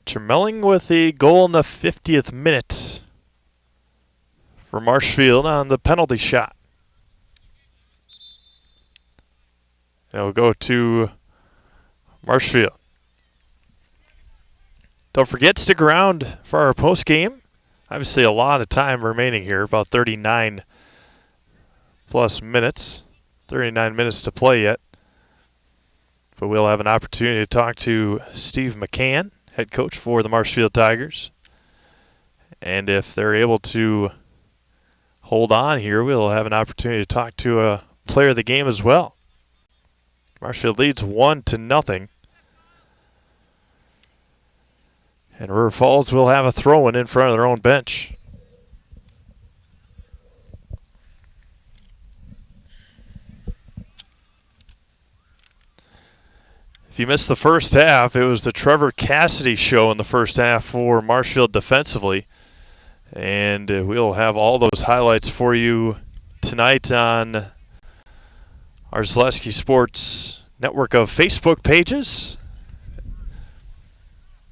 Tremelling with a goal in the 50th minute for Marshfield on the penalty shot. And it will go to Marshfield. Don't forget, stick around for our post game. Obviously, a lot of time remaining here, about 39 plus minutes. 39 minutes to play yet. But we'll have an opportunity to talk to Steve McCann, head coach for the Marshfield Tigers. And if they're able to hold on here, we'll have an opportunity to talk to a player of the game as well. Marshfield leads 1-0. And River Falls will have a throw-in in front of their own bench. If you missed the first half, it was the Trevor Cassidy show in the first half for Marshfield defensively. And we'll have all those highlights for you tonight on our Zaleski Sports network of Facebook pages.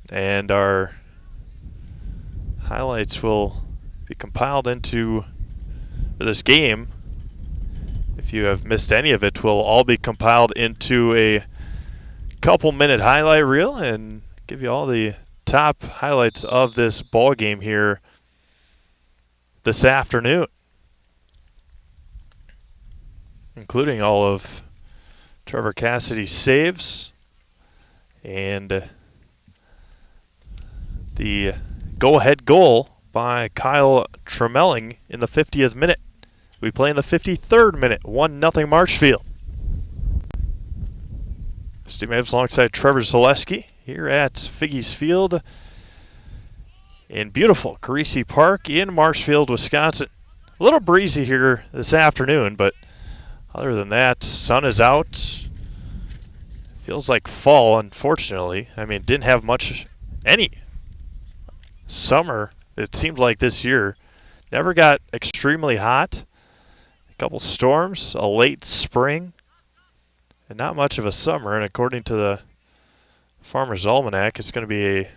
And our highlights will be compiled into this game. If you have missed any of it, will all be compiled into a couple-minute highlight reel and give you all the top highlights of this ball game here this afternoon, including all of Trevor Cassidy's saves and the go-ahead goal by Kyle Tremelling in the 50th minute. We play in the 53rd minute, 1-0 Marshfield. Steve Mavs alongside Trevor Zaleski here at Figgy's Field in beautiful Carisi Park in Marshfield, Wisconsin. A little breezy here this afternoon, but other than that, sun is out. Feels like fall, unfortunately. I mean, didn't have any summer, it seemed like this year. Never got extremely hot. A couple storms, a late spring, and not much of a summer. And according to the Farmer's Almanac, it's going to be a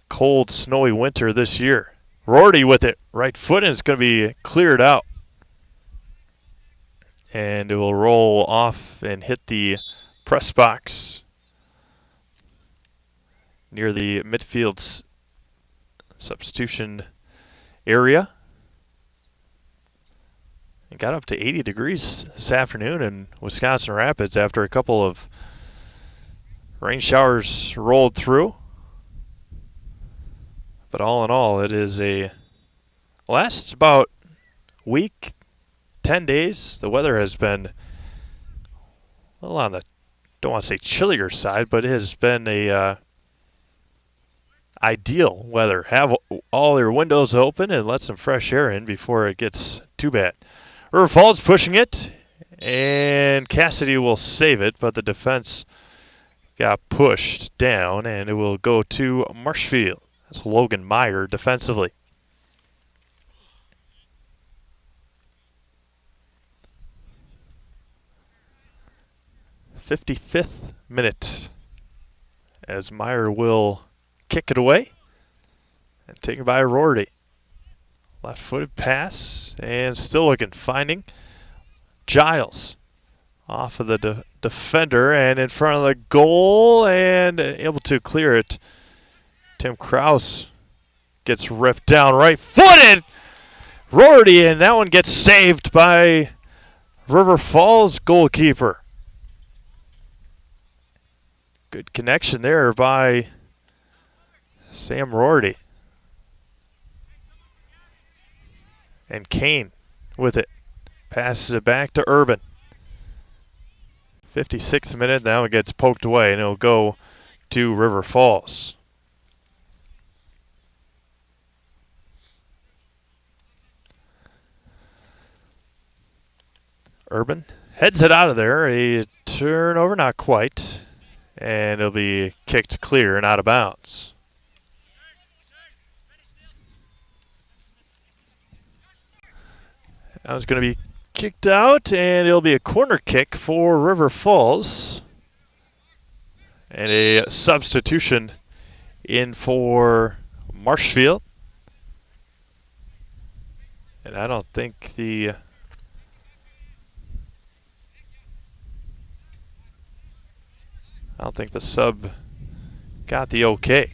cold, snowy winter this year. Rorty with it, right foot, and it's going to be cleared out. And it will roll off and hit the press box near the midfield's substitution area. It got up to 80 degrees this afternoon in Wisconsin Rapids after a couple of rain showers rolled through. But all in all, it is lasts about week, 10 days. The weather has been a little on the, don't want to say chillier side, but it has been a ideal weather. Have all your windows open and let some fresh air in before it gets too bad. River Falls pushing it, and Cassidy will save it, but the defense got pushed down, and it will go to Marshfield. That's Logan Meyer defensively. 55th minute as Meyer will kick it away and taken by Rorty. Left-footed pass and still looking, finding Giles off of the defender and in front of the goal and able to clear it. Tim Kraus gets ripped down right-footed. Rorty, and that one gets saved by River Falls goalkeeper. Good connection there by Sam Rorty. And Kane with it. Passes it back to Urban. 56th minute, now it gets poked away and it'll go to River Falls. Urban heads it out of there. A turnover, not quite. And it'll be kicked clear and out of bounds. That was going to be kicked out, and it'll be a corner kick for River Falls. And a substitution in for Marshfield. And I don't think the sub got the okay.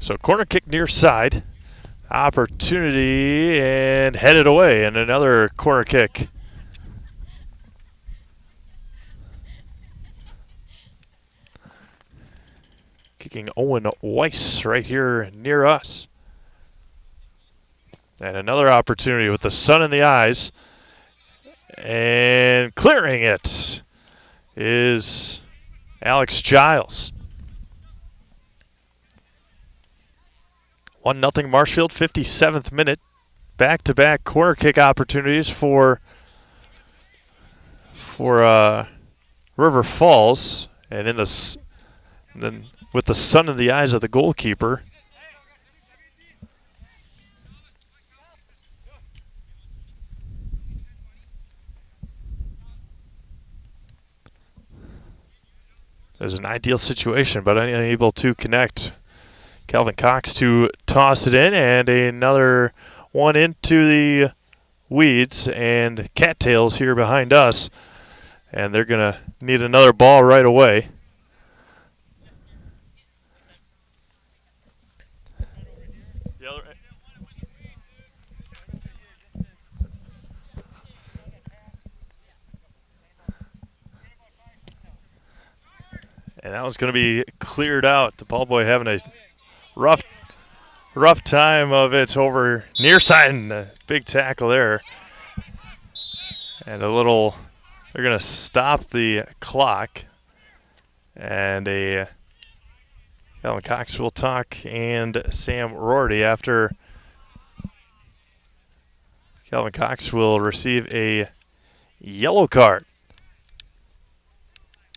So corner kick near side. Opportunity and headed away, and another corner kick. Kicking Owen Weiss right here near us. And another opportunity with the sun in the eyes. And clearing it is Alex Giles. 1-0 Marshfield, 57th minute. Back-to-back corner kick opportunities for River Falls, and then with the sun in the eyes of the goalkeeper. There's an ideal situation, but unable to connect. Calvin Cox to toss it in, and another one into the weeds, and cattails here behind us. And they're going to need another ball right away. And that was going to be cleared out. The ball boy having a rough time of it over near side, and a big tackle there. And they're going to stop the clock. And Calvin Cox will talk and Sam Rorty after Calvin Cox will receive a yellow card.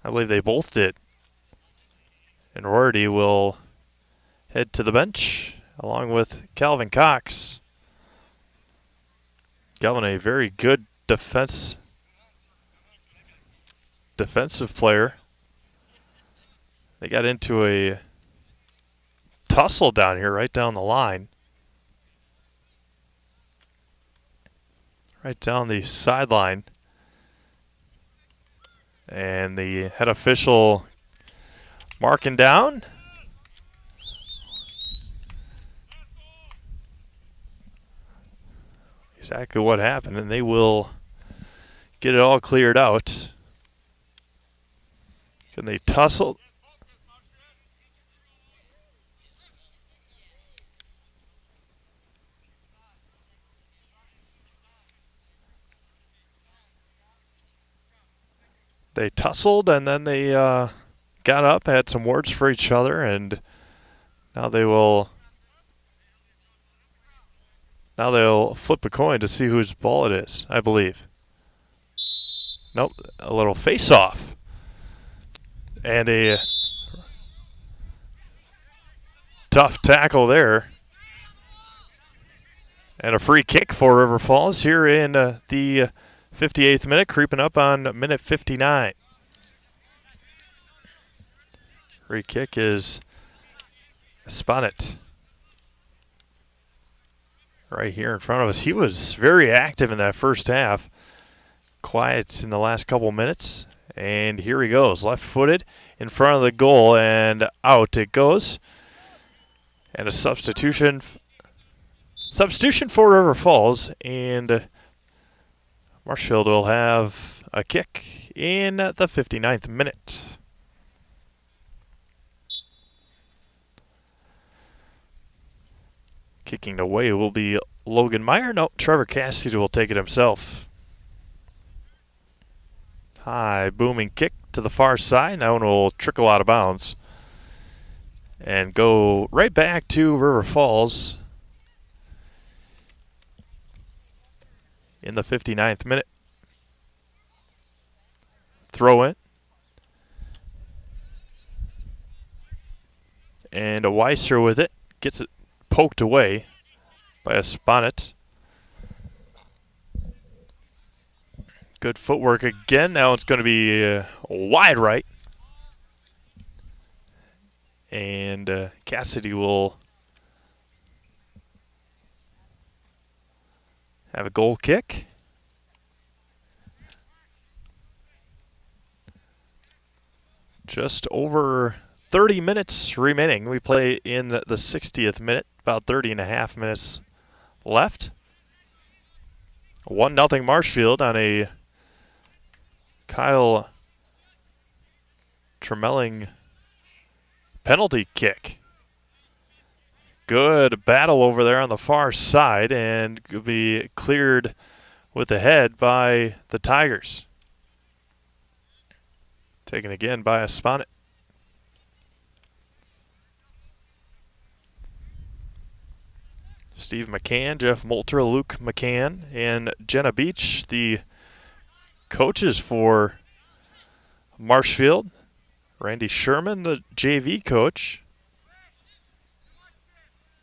I believe they both did. And Rorty will head to the bench along with Calvin Cox. Calvin, a very good defensive player. They got into a tussle down here, right down the line. Right down the sideline. And the head official marking down. Exactly what happened, and they will get it all cleared out. Can they tussle? They tussled, and then they got up, had some words for each other, and now they'll flip a coin to see whose ball it is, I believe. Nope, a little face-off. And a tough tackle there. And a free kick for River Falls here in the 58th minute, creeping up on minute 59. Free kick is Sponnet. Right here in front of us. He was very active in that first half. Quiet in the last couple minutes. And here he goes. Left-footed in front of the goal and out it goes. And a substitution for River Falls. And Marshfield will have a kick in the 59th minute. Kicking away will be Logan Meyer. Nope, Trevor Cassidy will take it himself. High booming kick to the far side. That one will trickle out of bounds and go right back to River Falls in the 59th minute. Throw in. And a Weiser with it. Gets it poked away by a Sponnet. Good footwork again. Now it's going to be wide right. And Cassidy will have a goal kick. Just over 30 minutes remaining. We play in the 60th minute, about 30 and a half minutes left. 1-0 Marshfield on a Kyle Tremelling penalty kick. Good battle over there on the far side and could be cleared with the head by the Tigers. Taken again by a Sponnet. Steve McCann, Jeff Moulter, Luke McCann, and Jenna Beach, the coaches for Marshfield. Randy Sherman, the JV coach.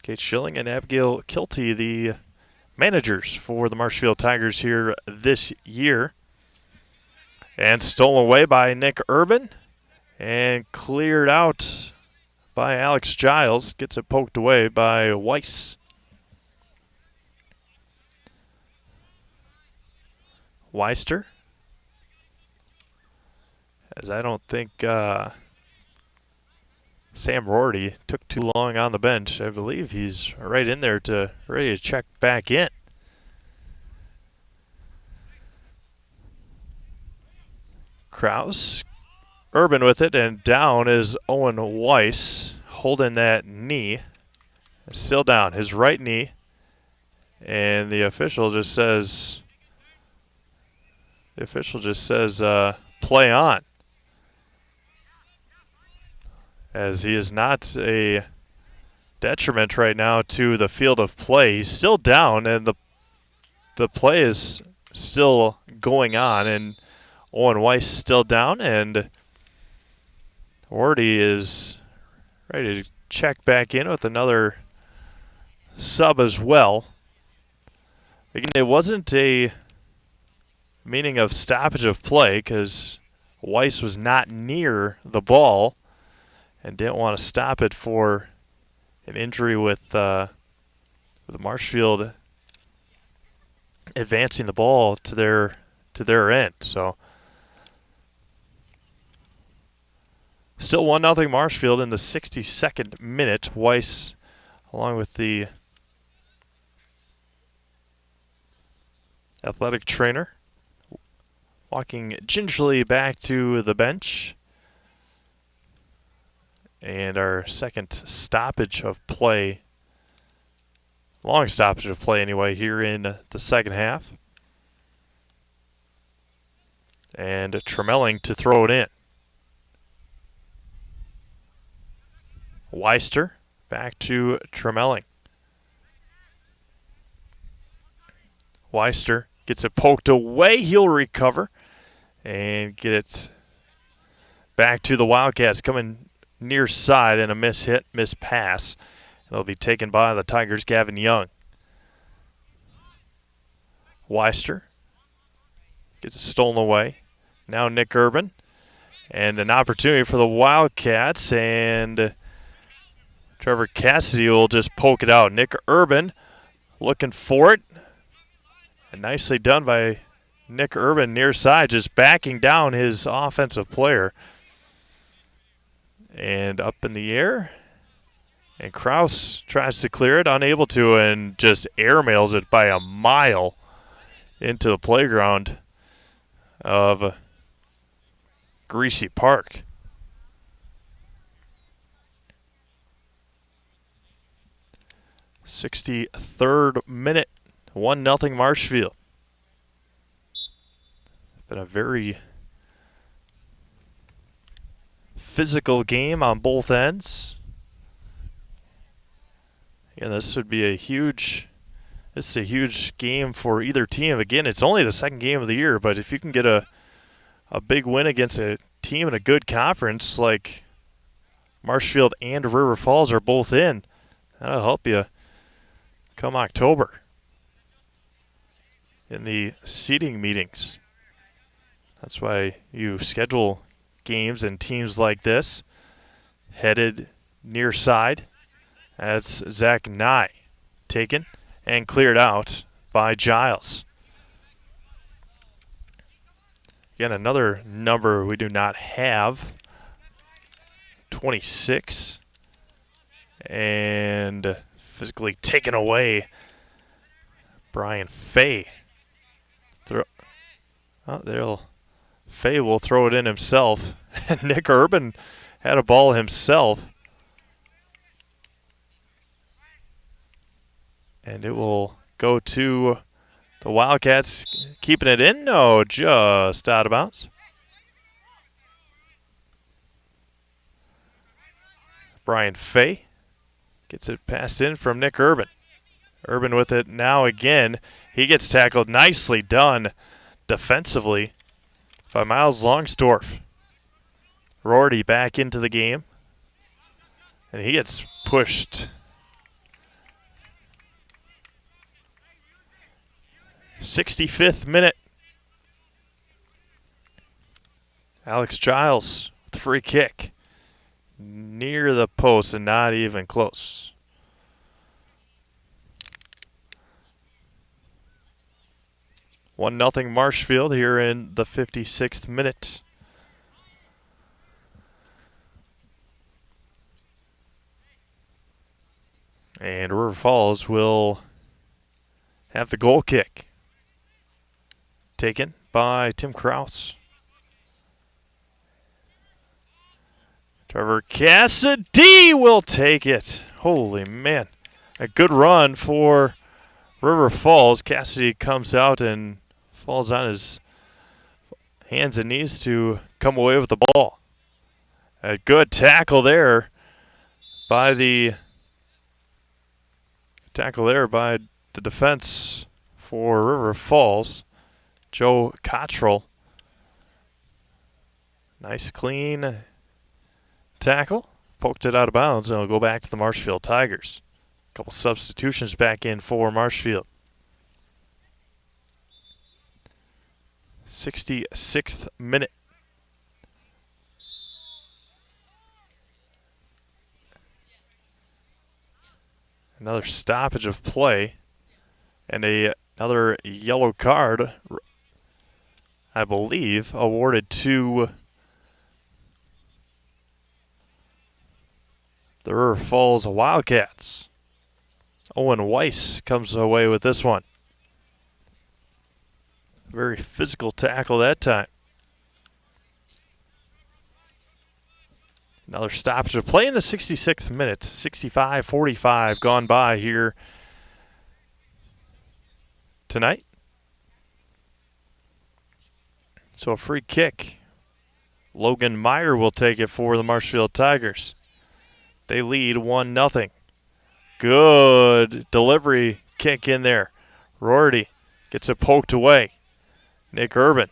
Kate Schilling and Abigail Kilty, the managers for the Marshfield Tigers here this year. And stolen away by Nick Urban and cleared out by Alex Giles. Gets it poked away by Weiss. Weister. As I don't think Sam Rorty took too long on the bench. I believe he's right in there ready to check back in. Kraus. Urban with it, and down is Owen Weiss holding that knee. Still down, his right knee. And the official just says, play on. As he is not a detriment right now to the field of play. He's still down, and the play is still going on, and Owen Weiss still down, and Wardy is ready to check back in with another sub as well. Again, it wasn't a meaning of stoppage of play because Weiss was not near the ball and didn't want to stop it for an injury with Marshfield advancing the ball to their end. So still 1-0 Marshfield in the 62nd minute. Weiss, along with the athletic trainer, walking gingerly back to the bench. And our second stoppage of play, long stoppage of play anyway, here in the second half. And Tremelling to throw it in. Weister back to Tremelling. Weister gets it poked away. He'll recover and get it back to the Wildcats coming near side, and a miss pass. It'll be taken by the Tigers' Gavin Young. Weister Gets it stolen away. Now Nick Urban. And an opportunity for the Wildcats. And Trevor Cassidy will just poke it out. Nick Urban looking for it. And nicely done by Nick Urban near side, just backing down his offensive player. And up in the air. And Kraus tries to clear it, unable to, and just airmails it by a mile into the playground of Greasy Park. '63rd minute, 1-0 Marshfield. Been a very physical game on both ends. Yeah, this would be a huge game for either team. Again, it's only the second game of the year, but if you can get a big win against a team in a good conference like Marshfield and River Falls are both in, that'll help you come October in the seeding meetings. That's why you schedule games and teams like this headed near side. That's Zach Nye taken and cleared out by Giles. Again, another number we do not have, 26. And physically taken away, Brian Fay. Fay will throw it in himself. Nick Urban had a ball himself. And it will go to the Wildcats, keeping it in. No, just out of bounds. Brian Fay gets it passed in from Nick Urban. Urban with it now again. He gets tackled. Nicely done defensively by Miles Longsdorf. Rorty back into the game. And he gets pushed. 65th minute. Alex Giles with the free kick. Near the post and not even close. One nothing Marshfield here in the 56th minute. And River Falls will have the goal kick. Taken by Tim Kraus. Trevor Cassidy will take it. Holy man. A good run for River Falls. Cassidy comes out and falls on his hands and knees to come away with the ball. A good tackle there by the defense for River Falls. Joe Cottrell. Nice clean tackle. Poked it out of bounds, and it'll go back to the Marshfield Tigers. A couple substitutions back in for Marshfield. 66th minute. Another stoppage of play and another yellow card, I believe, awarded to the River Falls Wildcats. Owen Weiss comes away with this one. Very physical tackle that time. Another stoppage of play in the 66th minute. 65-45 gone by here tonight. So a free kick. Logan Meyer will take it for the Marshfield Tigers. They lead 1-0. Good delivery kick in there. Rorty gets it poked away. Nick Urban,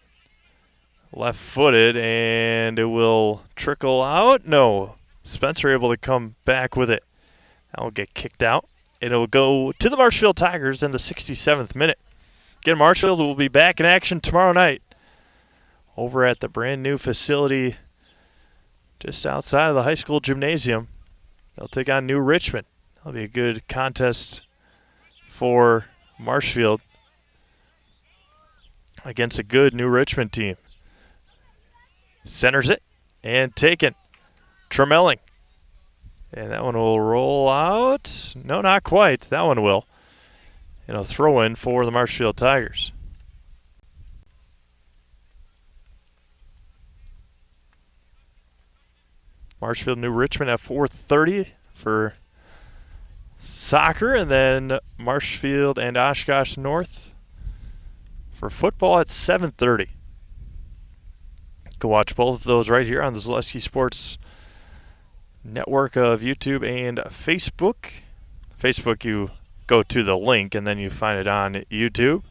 left-footed, and it will trickle out. No, Spencer able to come back with it. That will get kicked out, and it will go to the Marshfield Tigers in the 67th minute. Again, Marshfield will be back in action tomorrow night over at the brand new facility just outside of the high school gymnasium. They'll take on New Richmond. That'll be a good contest for Marshfield against a good New Richmond team. Centers it and taken. Tremelling. And that one will roll out. No, not quite. That one will. And a throw in for the Marshfield Tigers. Marshfield, New Richmond at 4:30 for soccer, and then Marshfield and Oshkosh North for football at 7:30. You can watch both of those right here on the Zaleski Sports network of YouTube and Facebook. Facebook, you go to the link and then you find it on YouTube.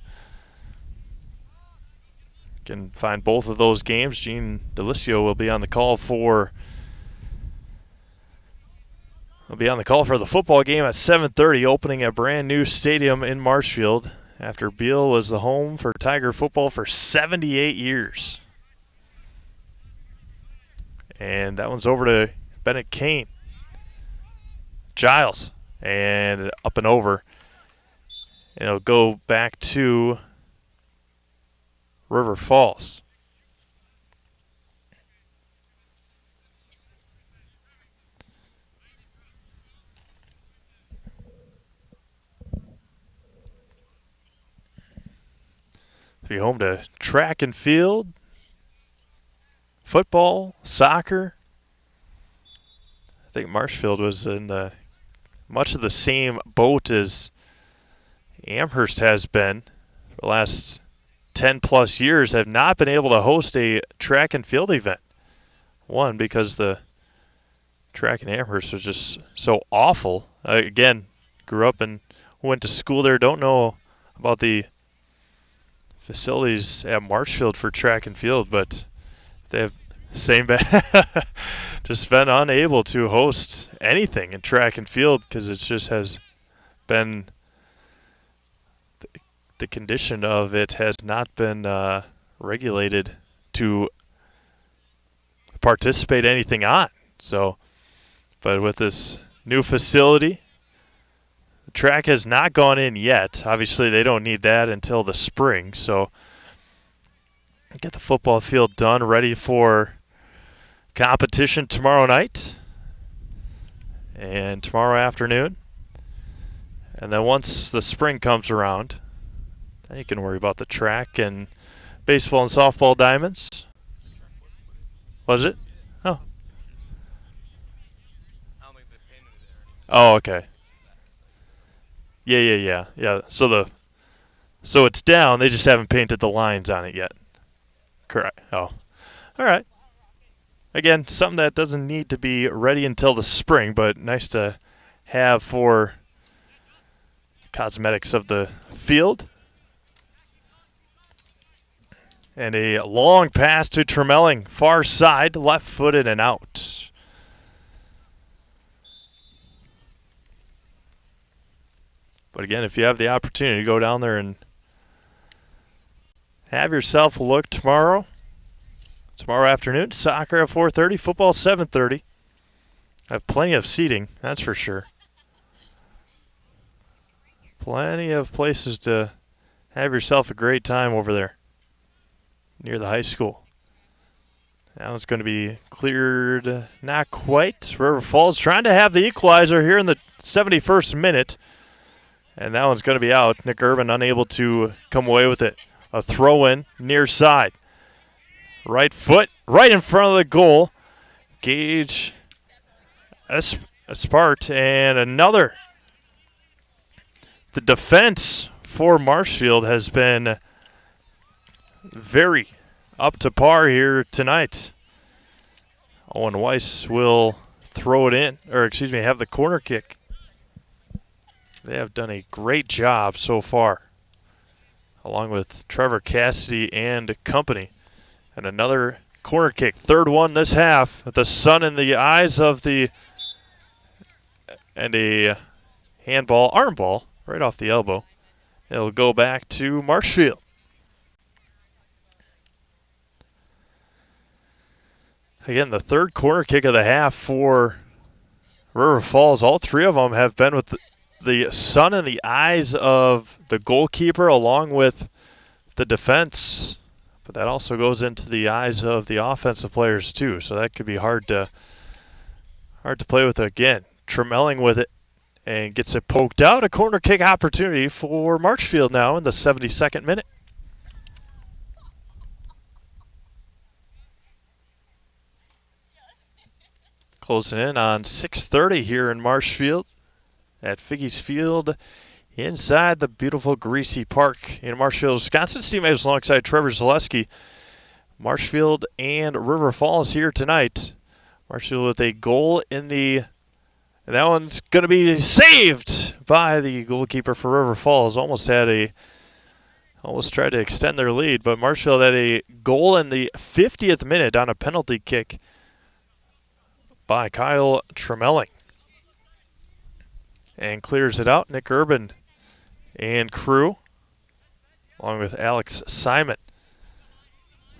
You can find both of those games. Gene Delisio will be on the call for the football game at 7:30, opening a brand new stadium in Marshfield after Beale was the home for Tiger football for 78 years. And that one's over to Bennett Kane. Giles. And up and over. And it'll go back to River Falls. Be home to track and field, football, soccer. I think Marshfield was in much of the same boat as Amherst has been for the last 10 plus years, have not been able to host a track and field event. One, because the track in Amherst was just so awful. Again, grew up and went to school there, don't know about the facilities at Marshfield for track and field, but they have just been unable to host anything in track and field because it just has been the condition of it has not been regulated to participate anything on. So, but with this new facility, the track has not gone in yet. Obviously, they don't need that until the spring. So, get the football field done, ready for competition tomorrow night and tomorrow afternoon. And then once the spring comes around, then you can worry about the track and baseball and softball diamonds. Was it? Oh. Oh, okay. Yeah. So it's down. They just haven't painted the lines on it yet. Correct. Oh. All right. Again, something that doesn't need to be ready until the spring, but nice to have for cosmetics of the field. And a long pass to Tremelling, far side, left-footed and out. But again, if you have the opportunity to go down there and have yourself a look tomorrow afternoon, soccer at 4:30, football 7:30. I have plenty of seating, that's for sure. Plenty of places to have yourself a great time over there near the high school. Now it's going to be cleared, not quite. River Falls trying to have the equalizer here in the 71st minute. And that one's going to be out. Nick Urban unable to come away with it. A throw-in near side. Right foot, right in front of the goal. Gage Espart, and another. The defense for Marshfield has been very up to par here tonight. Owen Weiss will throw it in, have the corner kick. They have done a great job so far, along with Trevor Cassidy and company. And another corner kick, third one this half, with the sun in the eyes of and a arm ball, right off the elbow. It'll go back to Marshfield. Again, the third corner kick of the half for River Falls. All three of them have been with the sun in the eyes of the goalkeeper along with the defense. But that also goes into the eyes of the offensive players too. So that could be hard to play with again. Tremelling with it and gets it poked out. A corner kick opportunity for Marshfield now in the 72nd minute. Closing in on 6:30 here in Marshfield at Figgy's Field inside the beautiful Greasy Park in Marshfield, Wisconsin. Steve Mays alongside Trevor Zaleski. Marshfield and River Falls here tonight. Marshfield with a goal in the, and that one's going to be saved by the goalkeeper for River Falls. Almost tried to extend their lead, but Marshfield had a goal in the 50th minute on a penalty kick by Kyle Tremelling. And clears it out. Nick Urban and crew, along with Alex Simon.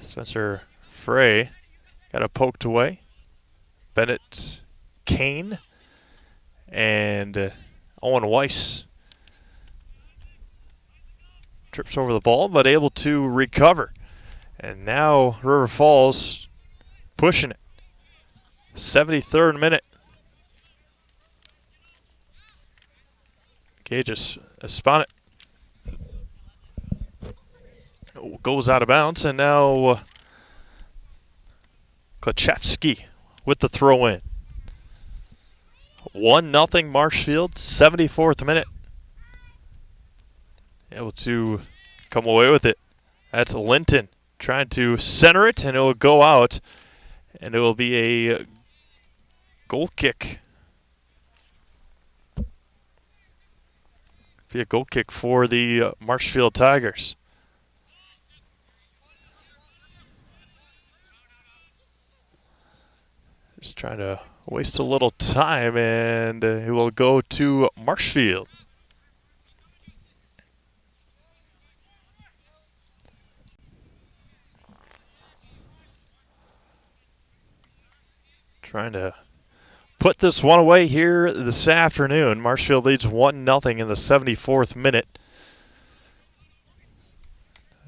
Spencer Frey got it poked away. Bennett Kane and Owen Weiss trips over the ball, but able to recover. And now River Falls pushing it. 73rd minute. Gage Esponit goes out of bounds, and now Klachevsky with the throw in. 1-0 Marshfield, 74th minute. Able to come away with it. That's Linton trying to center it, and it will go out, and it will be a goal kick. Be a goal kick for the Marshfield Tigers. Just trying to waste a little time, and it will go to Marshfield. Trying to put this one away here this afternoon. Marshfield leads 1-0 in the 74th minute.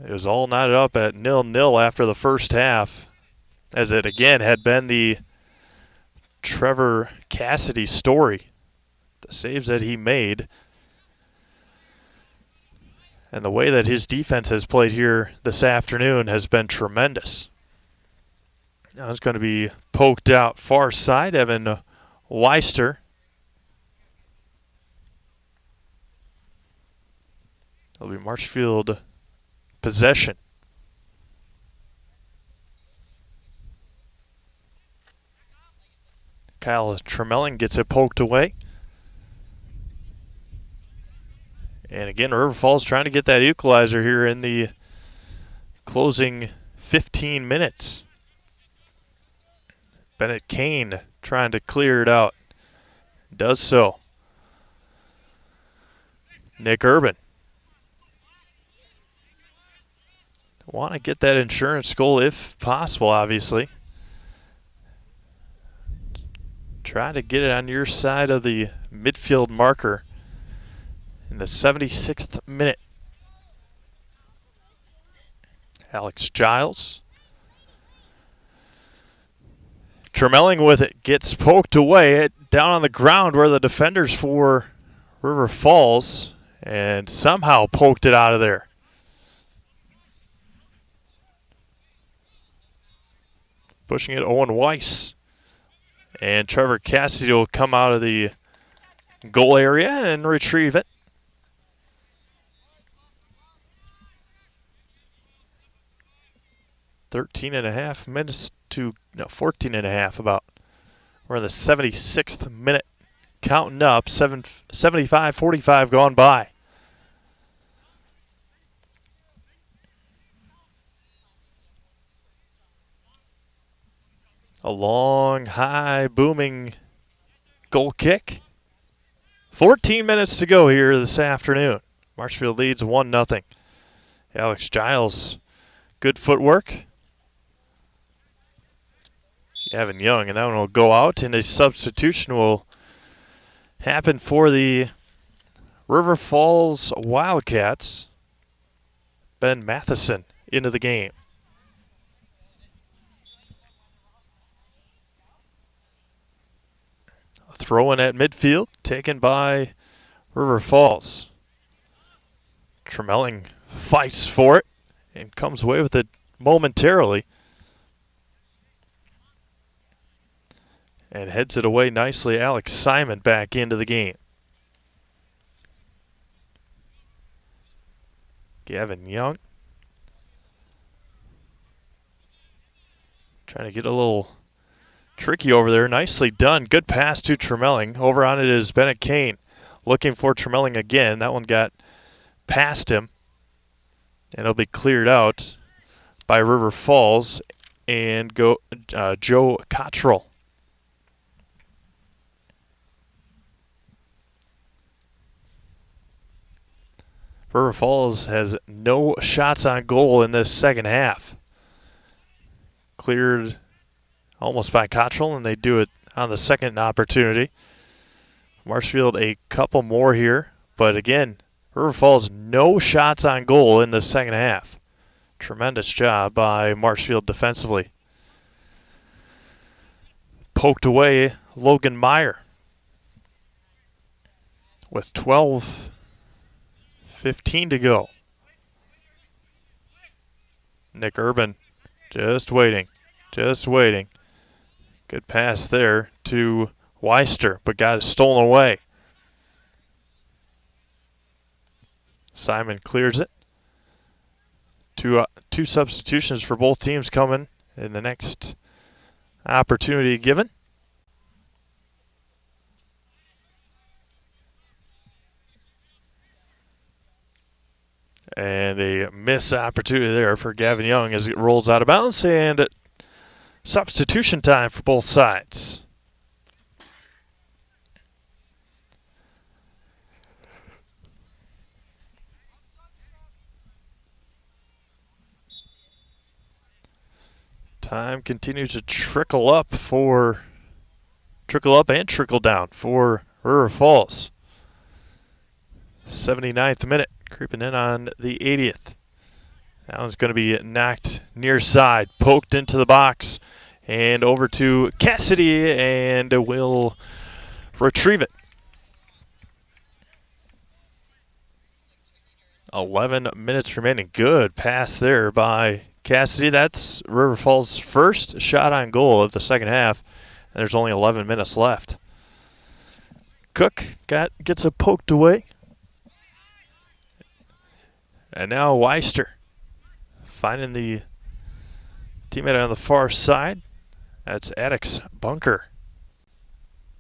It was all knotted up at 0-0 after the first half, as it again had been the Trevor Cassidy story. The saves that he made and the way that his defense has played here this afternoon has been tremendous. Now it's going to be poked out far side. Evan Weister. It'll be Marshfield possession. Kyle Tremelling gets it poked away. And again, River Falls trying to get that equalizer here in the closing 15 minutes. Bennett Kane trying to clear it out. Does so. Nick Urban. Want to get that insurance goal if possible, obviously. Try to get it on your side of the midfield marker in the 76th minute. Alex Giles. Tremelling with it, gets poked away down on the ground where the defenders for River Falls, and somehow poked it out of there. Pushing it, Owen Weiss. And Trevor Cassidy will come out of the goal area and retrieve it. Thirteen and a half minutes to, no, 14 and a half about. We're in the 76th minute. Counting up, 75-45 gone by. A long, high, booming goal kick. 14 minutes to go here this afternoon. Marshfield leads 1-0. Alex Giles, good footwork. Gavin Young, and that one will go out, and a substitution will happen for the River Falls Wildcats. Ben Matheson into the game. A throw in at midfield, taken by River Falls. Tremelling fights for it and comes away with it momentarily. And heads it away nicely. Alex Simon back into the game. Gavin Young trying to get a little tricky over there. Nicely done. Good pass to Tremelling. Over on it is Bennett Kane. Looking for Tremelling again. That one got past him. And it'll be cleared out by River Falls and Joe Cottrell. River Falls has no shots on goal in this second half. Cleared almost by Cottrell, and they do it on the second opportunity. Marshfield a couple more here, but again, River Falls no shots on goal in the second half. Tremendous job by Marshfield defensively. Poked away Logan Meyer with 12:15 to go. Nick Urban just waiting. Good pass there to Weister, but got it stolen away. Simon clears it. Two substitutions for both teams coming in the next opportunity given. And a miss opportunity there for Gavin Young as it rolls out of bounds, and substitution time for both sides. Time continues to trickle up and trickle down for River Falls. 79th minute, creeping in on the 80th. That one's going to be knocked near side, poked into the box, and over to Cassidy, and will retrieve it. 11 minutes remaining. Good pass there by Cassidy. That's River Falls' first shot on goal of the second half, and there's only 11 minutes left. Cook gets it poked away. And now Weister finding the teammate on the far side. That's Addicks Bunker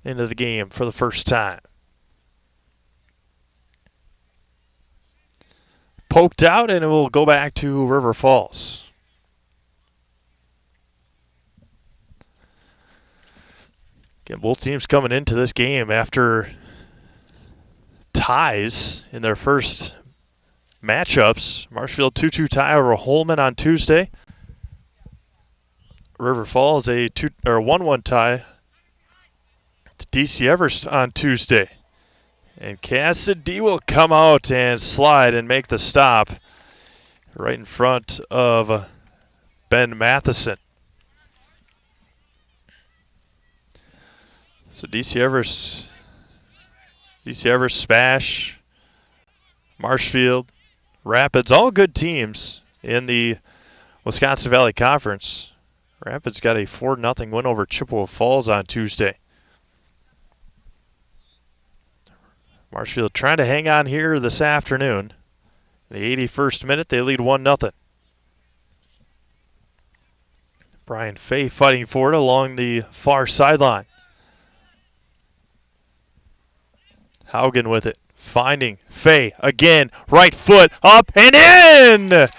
into the game for the first time. Poked out, and it will go back to River Falls. Again, both teams coming into this game after ties in their first matchups. Marshfield 2-2 tie over Holman on Tuesday. River Falls a 1-1 tie to DC Everest on Tuesday. And Cassidy will come out and slide and make the stop right in front of Ben Matheson. So DC Everest, Spash, Marshfield, Rapids, all good teams in the Wisconsin Valley Conference. Rapids got a 4-0 win over Chippewa Falls on Tuesday. Marshfield trying to hang on here this afternoon. In the 81st minute, they lead 1-0. Brian Fay fighting for it along the far sideline. Haugen with it. Finding Fay again. Right foot up and in!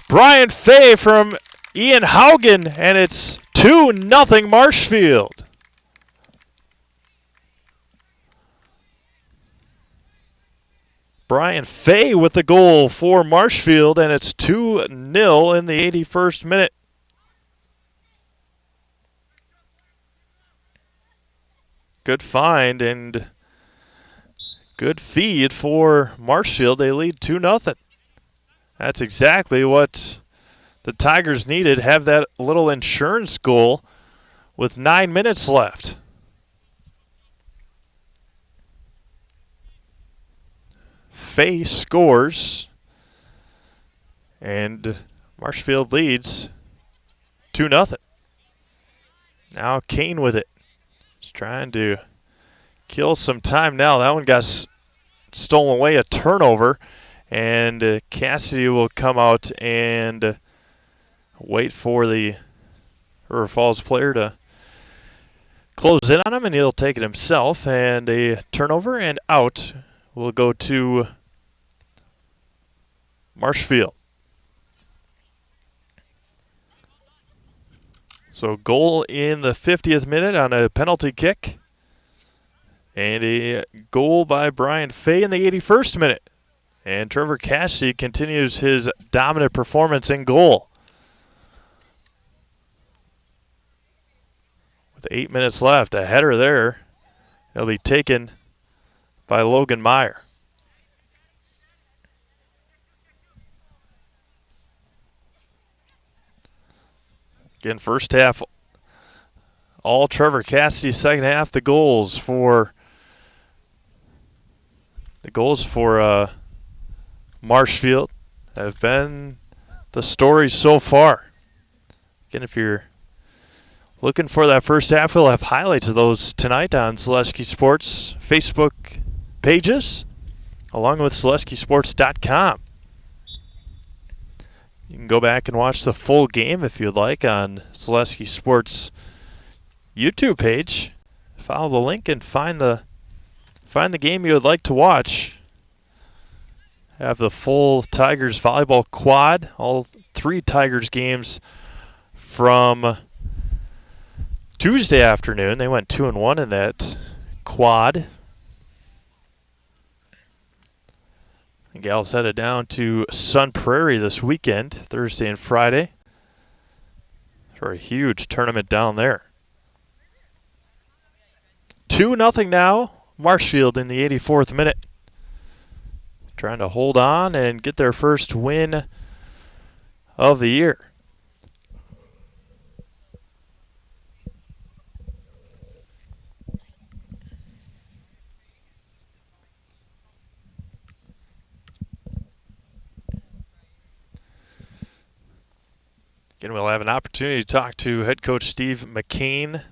Brian Fay from Ian Haugen, and it's 2-0 Marshfield. Brian Fay with the goal for Marshfield, and it's 2-0 in the 81st minute. Good find and good feed for Marshfield. They lead 2-0. That's exactly what the Tigers needed. Have that little insurance goal with 9 minutes left. Fay scores, and Marshfield leads 2-0. Now Kane with it. He's trying to kill some time now. That one got stolen away, a turnover, and Cassidy will come out and wait for the River Falls player to close in on him, and he'll take it himself. And a turnover and out will go to Marshfield. So goal in the 50th minute on a penalty kick. And a goal by Brian Fay in the 81st minute. And Trevor Cassidy continues his dominant performance in goal. With 8 minutes left, a header there. It'll be taken by Logan Meyer. Again, first half, all Trevor Cassidy. Second half, the goals for Marshfield have been the story so far. Again, if you're looking for that first half, we'll have highlights of those tonight on Zaleski Sports Facebook pages, along with ZaleskiSports.com. You can go back and watch the full game if you'd like on Zaleski Sports YouTube page. Follow the link and find the game you would like to watch. Have the full Tigers volleyball quad, all 3 Tigers games from Tuesday afternoon. They went 2-1 in that quad. The Gals headed down to Sun Prairie this weekend, Thursday and Friday, for a huge tournament down there. 2-0 now, Marshfield in the 84th minute. Trying to hold on and get their first win of the year. Again, we'll have an opportunity to talk to head coach Steve McCann.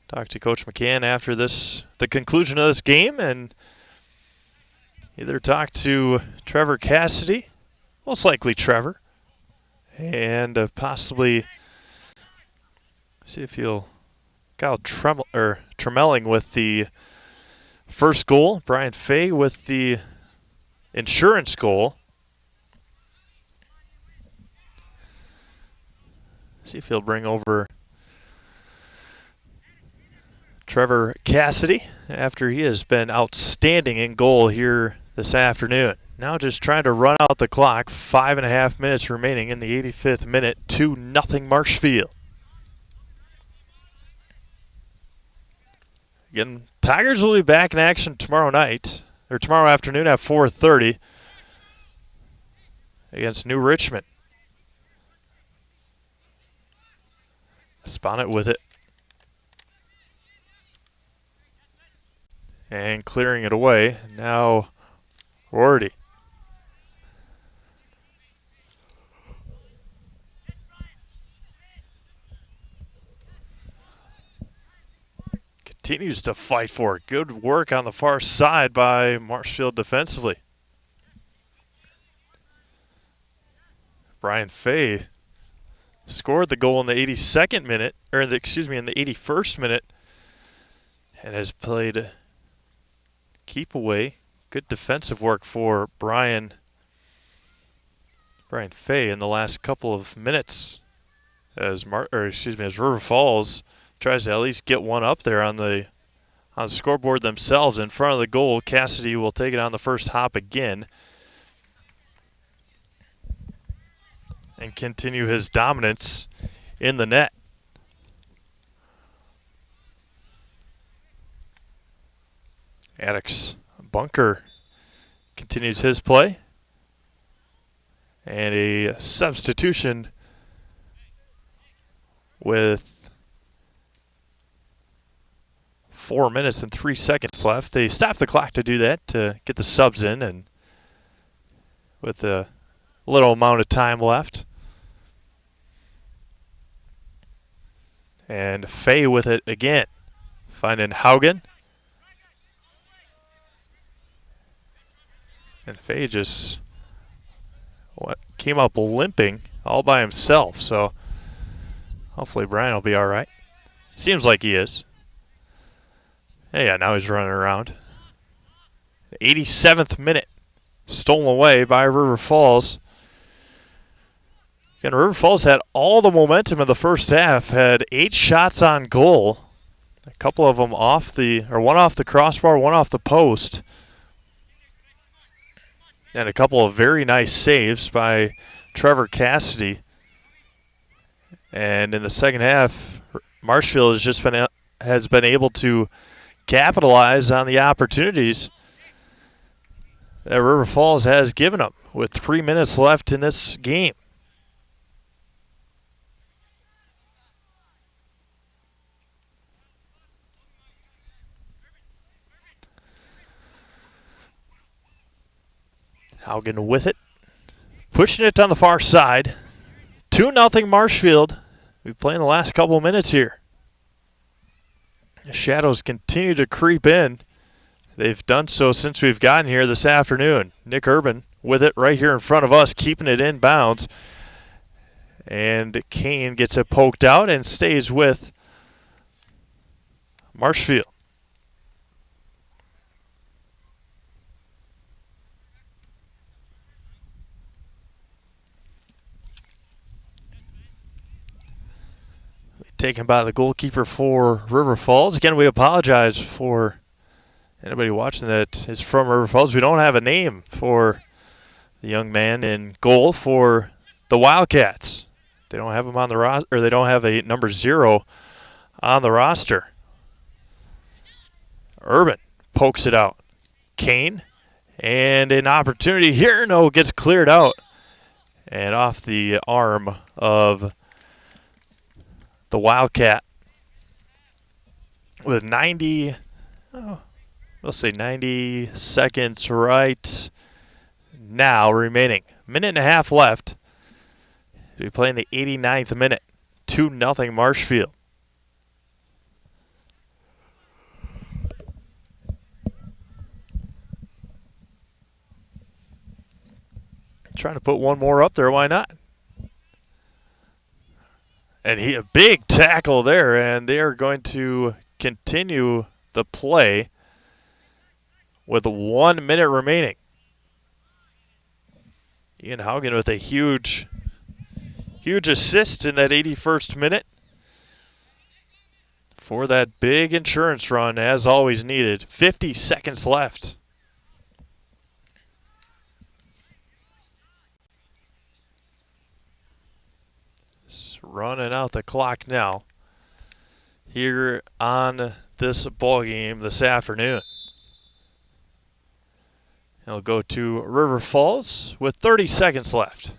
Talk to Coach McCann after the conclusion of this game, and either talk to Trevor Cassidy, most likely Trevor, and possibly see if he'll Kyle Tremelling with the first goal, Brian Fay with the insurance goal. See if he'll bring over Trevor Cassidy after he has been outstanding in goal here this afternoon. Now just trying to run out the clock. 5.5 minutes remaining in the 85th minute. 2-0 Marshfield. Again, Tigers will be back in action tomorrow afternoon at 4:30 against New Richmond. Spawn it with it. And clearing it away. Now Rorty. Continues to fight for it. Good work on the far side by Marshfield defensively. Brian Fay scored the goal in the 82nd minute, in the 81st minute, and has played keep away. Good defensive work for Brian Fay in the last couple of minutes as River Falls tries to at least get one up there on the scoreboard themselves in front of the goal. Cassidy will take it on the first hop again and continue his dominance in the net. Addicts Bunker continues his play. And a substitution with 4 minutes and 3 seconds left. They stopped the clock to do that, to get the subs in, and with a little amount of time left. And Fay with it again, finding Haugen. And Fay just came up limping all by himself, so hopefully Brian will be all right. Seems like he is. Yeah, now he's running around. 87th minute, stolen away by River Falls. Again, River Falls had all the momentum in the first half, had 8 shots on goal. A couple of them one off the crossbar, one off the post. And a couple of very nice saves by Trevor Cassidy. And in the second half, Marshfield has been able to capitalize on the opportunities that River Falls has given them with 3 minutes left in this game. Haugen with it, pushing it on the far side. 2-0 Marshfield. We've been playing the last couple of minutes here. The shadows continue to creep in. They've done so since we've gotten here this afternoon. Nick Urban with it right here in front of us, keeping it in bounds. And Kane gets it poked out and stays with Marshfield. Taken by the goalkeeper for River Falls. Again, we apologize for anybody watching that is from River Falls. We don't have a name for the young man in goal for the Wildcats. They don't have him on the roster, or they don't have a number 0 on the roster. Urban pokes it out. Kane, and an opportunity here. No, gets cleared out. And off the arm of the Wildcat with 90 seconds right now remaining. Minute and a half left. We'll be playing the 89th minute. 2-0 Marshfield. Trying to put one more up there, why not? And a big tackle there, and they are going to continue the play with 1 minute remaining. Ian Haugen with a huge assist in that 81st minute for that big insurance run, as always needed. 50 seconds left. Running out the clock now here on this ball game this afternoon. It'll go to River Falls with 30 seconds left.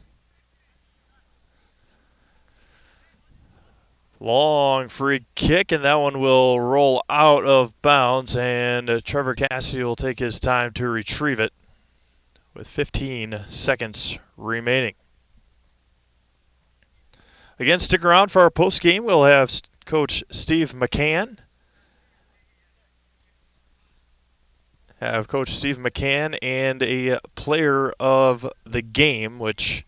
Long free kick, and that one will roll out of bounds, and Trevor Cassidy will take his time to retrieve it with 15 seconds remaining. Again, stick around for our post game. We'll have Coach Steve McCann. And a player of the game, which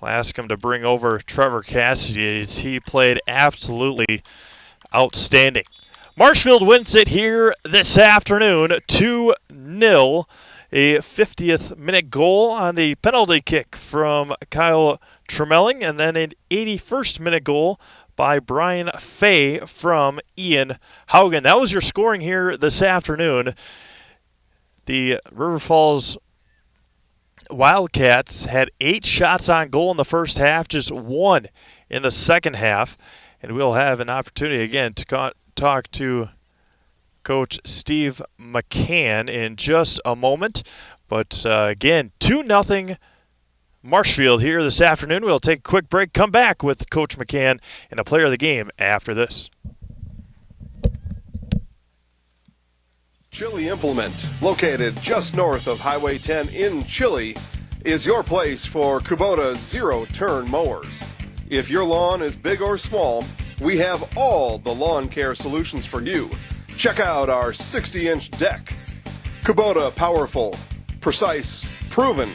I'll ask him to bring over Trevor Cassidy, as he played absolutely outstanding. Marshfield wins it here this afternoon, 2-0. A 50th minute goal on the penalty kick from Kyle Tremelling, and then an 81st minute goal by Brian Fay from Ian Haugen. That was your scoring here this afternoon. The River Falls Wildcats had 8 shots on goal in the first half, just 1 in the second half. And we'll have an opportunity again to talk to Coach Steve McCann in just a moment. But again, 2-0 Marshfield here this afternoon. We'll take a quick break, come back with Coach McCann and a player of the game after this. Chili Implement, located just north of Highway 10 in Chile, is your place for Kubota zero-turn mowers. If your lawn is big or small, we have all the lawn care solutions for you. Check out our 60-inch deck. Kubota powerful, precise, proven.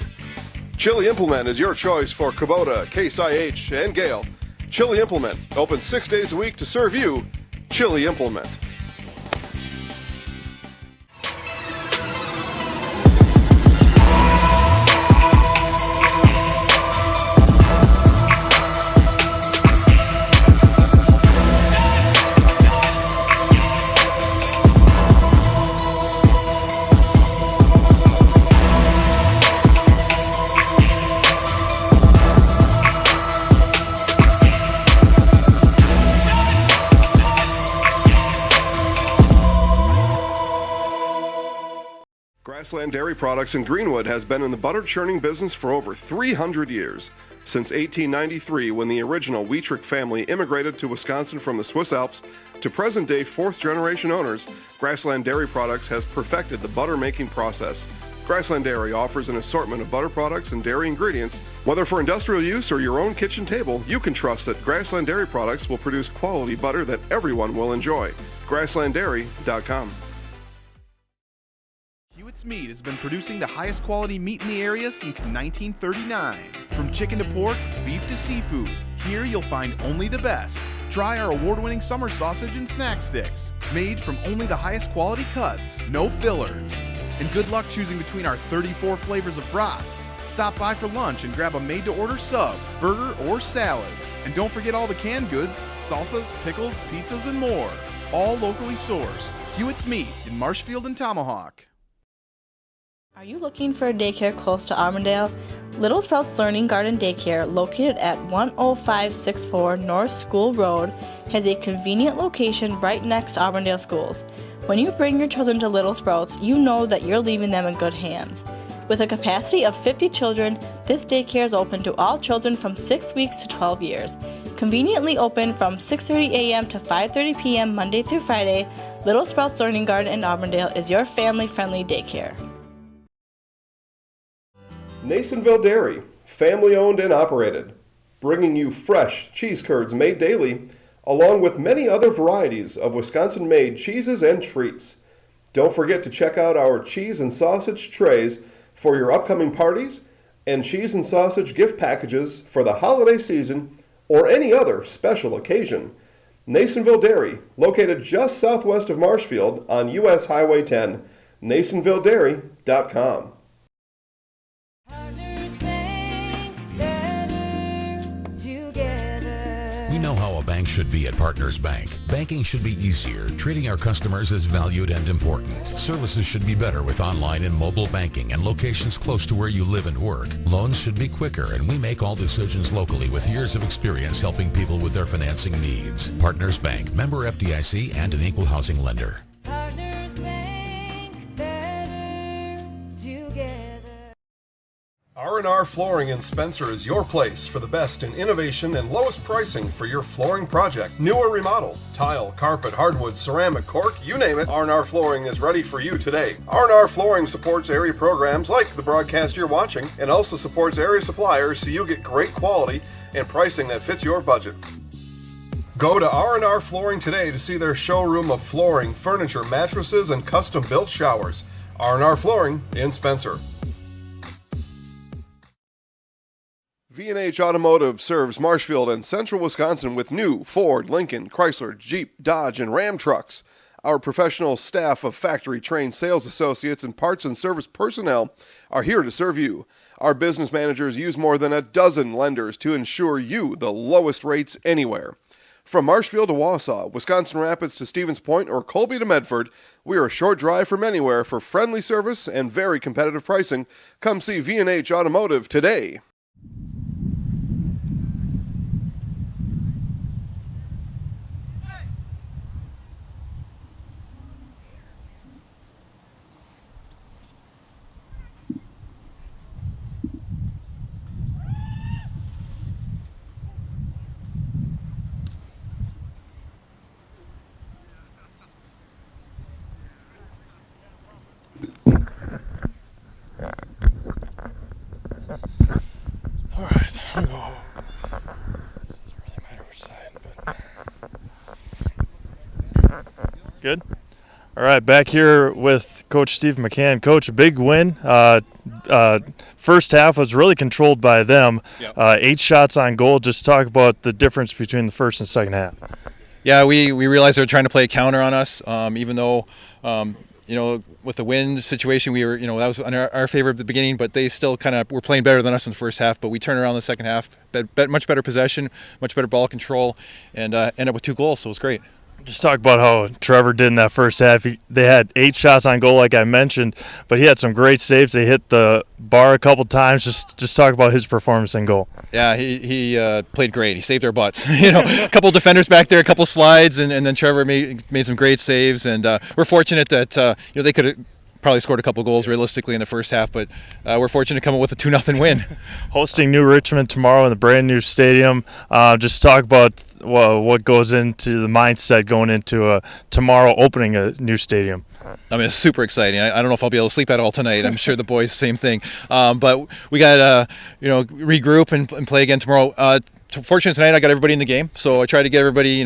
Chili Implement is your choice for Kubota, Case IH, and Gale. Chili Implement, open 6 days a week to serve you. Chili Implement. Grassland Dairy Products in Greenwood has been in the butter churning business for over 300 years. Since 1893, when the original Wietrich family immigrated to Wisconsin from the Swiss Alps, to present-day fourth-generation owners, Grassland Dairy Products has perfected the butter-making process. Grassland Dairy offers an assortment of butter products and dairy ingredients. Whether for industrial use or your own kitchen table, you can trust that Grassland Dairy Products will produce quality butter that everyone will enjoy. GrasslandDairy.com. Hewitt's Meat has been producing the highest quality meat in the area since 1939. From chicken to pork, beef to seafood, here you'll find only the best. Try our award-winning summer sausage and snack sticks, made from only the highest quality cuts, no fillers. And good luck choosing between our 34 flavors of brats. Stop by for lunch and grab a made-to-order sub, burger, or salad. And don't forget all the canned goods, salsas, pickles, pizzas, and more. All locally sourced. Hewitt's Meat in Marshfield and Tomahawk. Are you looking for a daycare close to Auburndale? Little Sprouts Learning Garden Daycare, located at 10564 North School Road, has a convenient location right next to Auburndale schools. When you bring your children to Little Sprouts, you know that you're leaving them in good hands. With a capacity of 50 children, this daycare is open to all children from 6 weeks to 12 years. Conveniently open from 6:30 a.m. to 5:30 p.m. Monday through Friday, Little Sprouts Learning Garden in Auburndale is your family-friendly daycare. Nasonville Dairy, family owned and operated, bringing you fresh cheese curds made daily, along with many other varieties of Wisconsin-made cheeses and treats. Don't forget to check out our cheese and sausage trays for your upcoming parties and cheese and sausage gift packages for the holiday season or any other special occasion. Nasonville Dairy, located just southwest of Marshfield on U.S. Highway 10, NasonvilleDairy.com. We know how a bank should be at Partners Bank. Banking should be easier, treating our customers as valued and important. Services should be better with online and mobile banking and locations close to where you live and work. Loans should be quicker, and we make all decisions locally with years of experience helping people with their financing needs. Partners Bank, member FDIC, and an equal housing lender. Partners Bank, better together. R&R Flooring in Spencer is your place for the best in innovation and lowest pricing for your flooring project. New or remodel, tile, carpet, hardwood, ceramic, cork, you name it, R&R Flooring is ready for you today. R&R Flooring supports area programs like the broadcast you're watching and also supports area suppliers so you get great quality and pricing that fits your budget. Go to R&R Flooring today to see their showroom of flooring, furniture, mattresses, and custom-built showers. R&R Flooring in Spencer. V&H Automotive serves Marshfield and central Wisconsin with new Ford, Lincoln, Chrysler, Jeep, Dodge, and Ram trucks. Our professional staff of factory-trained sales associates and parts and service personnel are here to serve you. Our business managers use more than a dozen lenders to ensure you the lowest rates anywhere. From Marshfield to Wausau, Wisconsin Rapids to Stevens Point, or Colby to Medford, we are a short drive from anywhere for friendly service and very competitive pricing. Come see V&H Automotive today. Good. All right, back here with Coach Steve McCann. Coach, a big win. First half was really controlled by them. Yep. 8 shots on goal. Just talk about the difference between the first and second half. Yeah, we realized they were trying to play a counter on us, even though, with the wind situation, we were, that was in our favor at the beginning, but they still kind of were playing better than us in the first half. But we turned around in the second half, much better possession, much better ball control, and ended up with 2 goals, so it was great. Just talk about how Trevor did in that first half. They had 8 shots on goal, like I mentioned, but he had some great saves. They hit the bar a couple times. Just talk about his performance in goal. Yeah, he played great. He saved our butts. A couple defenders back there, a couple slides, and then Trevor made some great saves. And we're fortunate that they could have probably scored a couple goals realistically in the first half, but we're fortunate to come up with a 2-0 win. Hosting New Richmond tomorrow in the brand new stadium. Just talk about what goes into the mindset going into tomorrow opening a new stadium. I mean, it's super exciting. I don't know if I'll be able to sleep at all tonight. I'm sure the boys, same thing. But we got to regroup and play again tomorrow. Fortunately tonight I got everybody in the game, so I tried to get everybody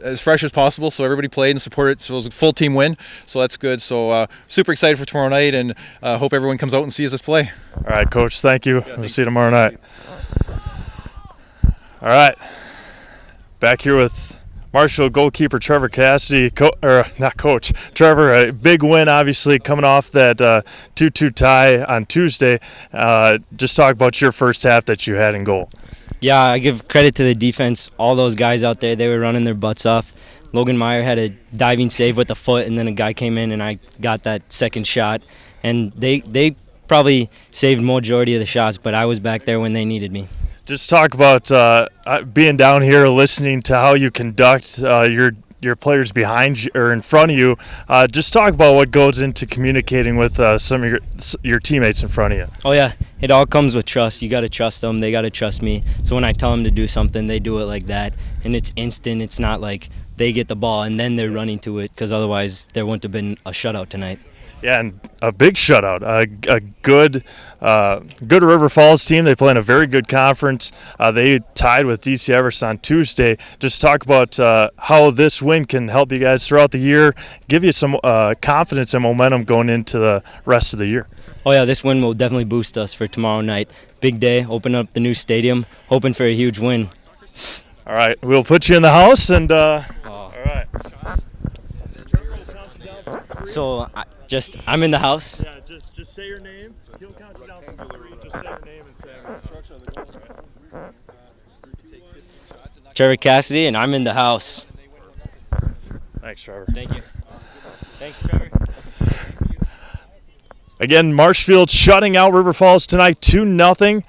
as fresh as possible, so everybody played and supported. So it was a full team win, so that's good. So super excited for tomorrow night, and hope everyone comes out and sees us play. All right, Coach, thank you. We'll see you tomorrow night. All right, back here with Marshfield goalkeeper Trevor Cassidy, Trevor, a big win obviously coming off that 2-2 tie on Tuesday. Just talk about your first half that you had in goal. Yeah, I give credit to the defense. All those guys out there, they were running their butts off. Logan Meyer had a diving save with the foot, and then a guy came in, and I got that second shot. And they probably saved majority of the shots, but I was back there when they needed me. Just talk about being down here, listening to how you conduct your players behind you or in front of you. Just talk about what goes into communicating with some of your teammates in front of you. Oh yeah, it all comes with trust. You got to trust them. They got to trust me. So when I tell them to do something, they do it like that, and it's instant. It's not like they get the ball and then they're running to it, because otherwise there wouldn't have been a shutout tonight. Yeah, and a big shutout. A good River Falls team. They play in a very good conference. They tied with DC Everest on Tuesday. Just talk about how this win can help you guys throughout the year, give you some confidence and momentum going into the rest of the year. Oh yeah, this win will definitely boost us for tomorrow night. Big day, open up the new stadium, hoping for a huge win. All right, we'll put you in the house, and all right. So I'm in the house. Yeah, just say your name. He'll count you down from 3. Just say your name and say Trevor Cassidy, and I'm in the house. Thanks, Trevor. Thank you. Thanks, Trevor. Again, Marshfield shutting out River Falls tonight, 2-0.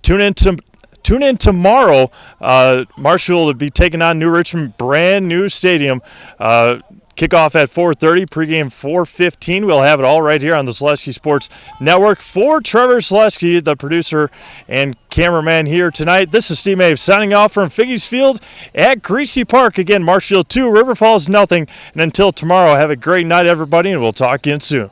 Tune in tomorrow. Marshfield will be taking on New Richmond, brand new stadium. Kickoff at 4:30, pregame 4:15. We'll have it all right here on the Selesky Sports Network. For Trevor Selesky, the producer and cameraman here tonight, this is Steve Mave signing off from Figgies Field at Greasy Park. Again, Marshfield 2, River Falls nothing. And until tomorrow, have a great night, everybody, and we'll talk again soon.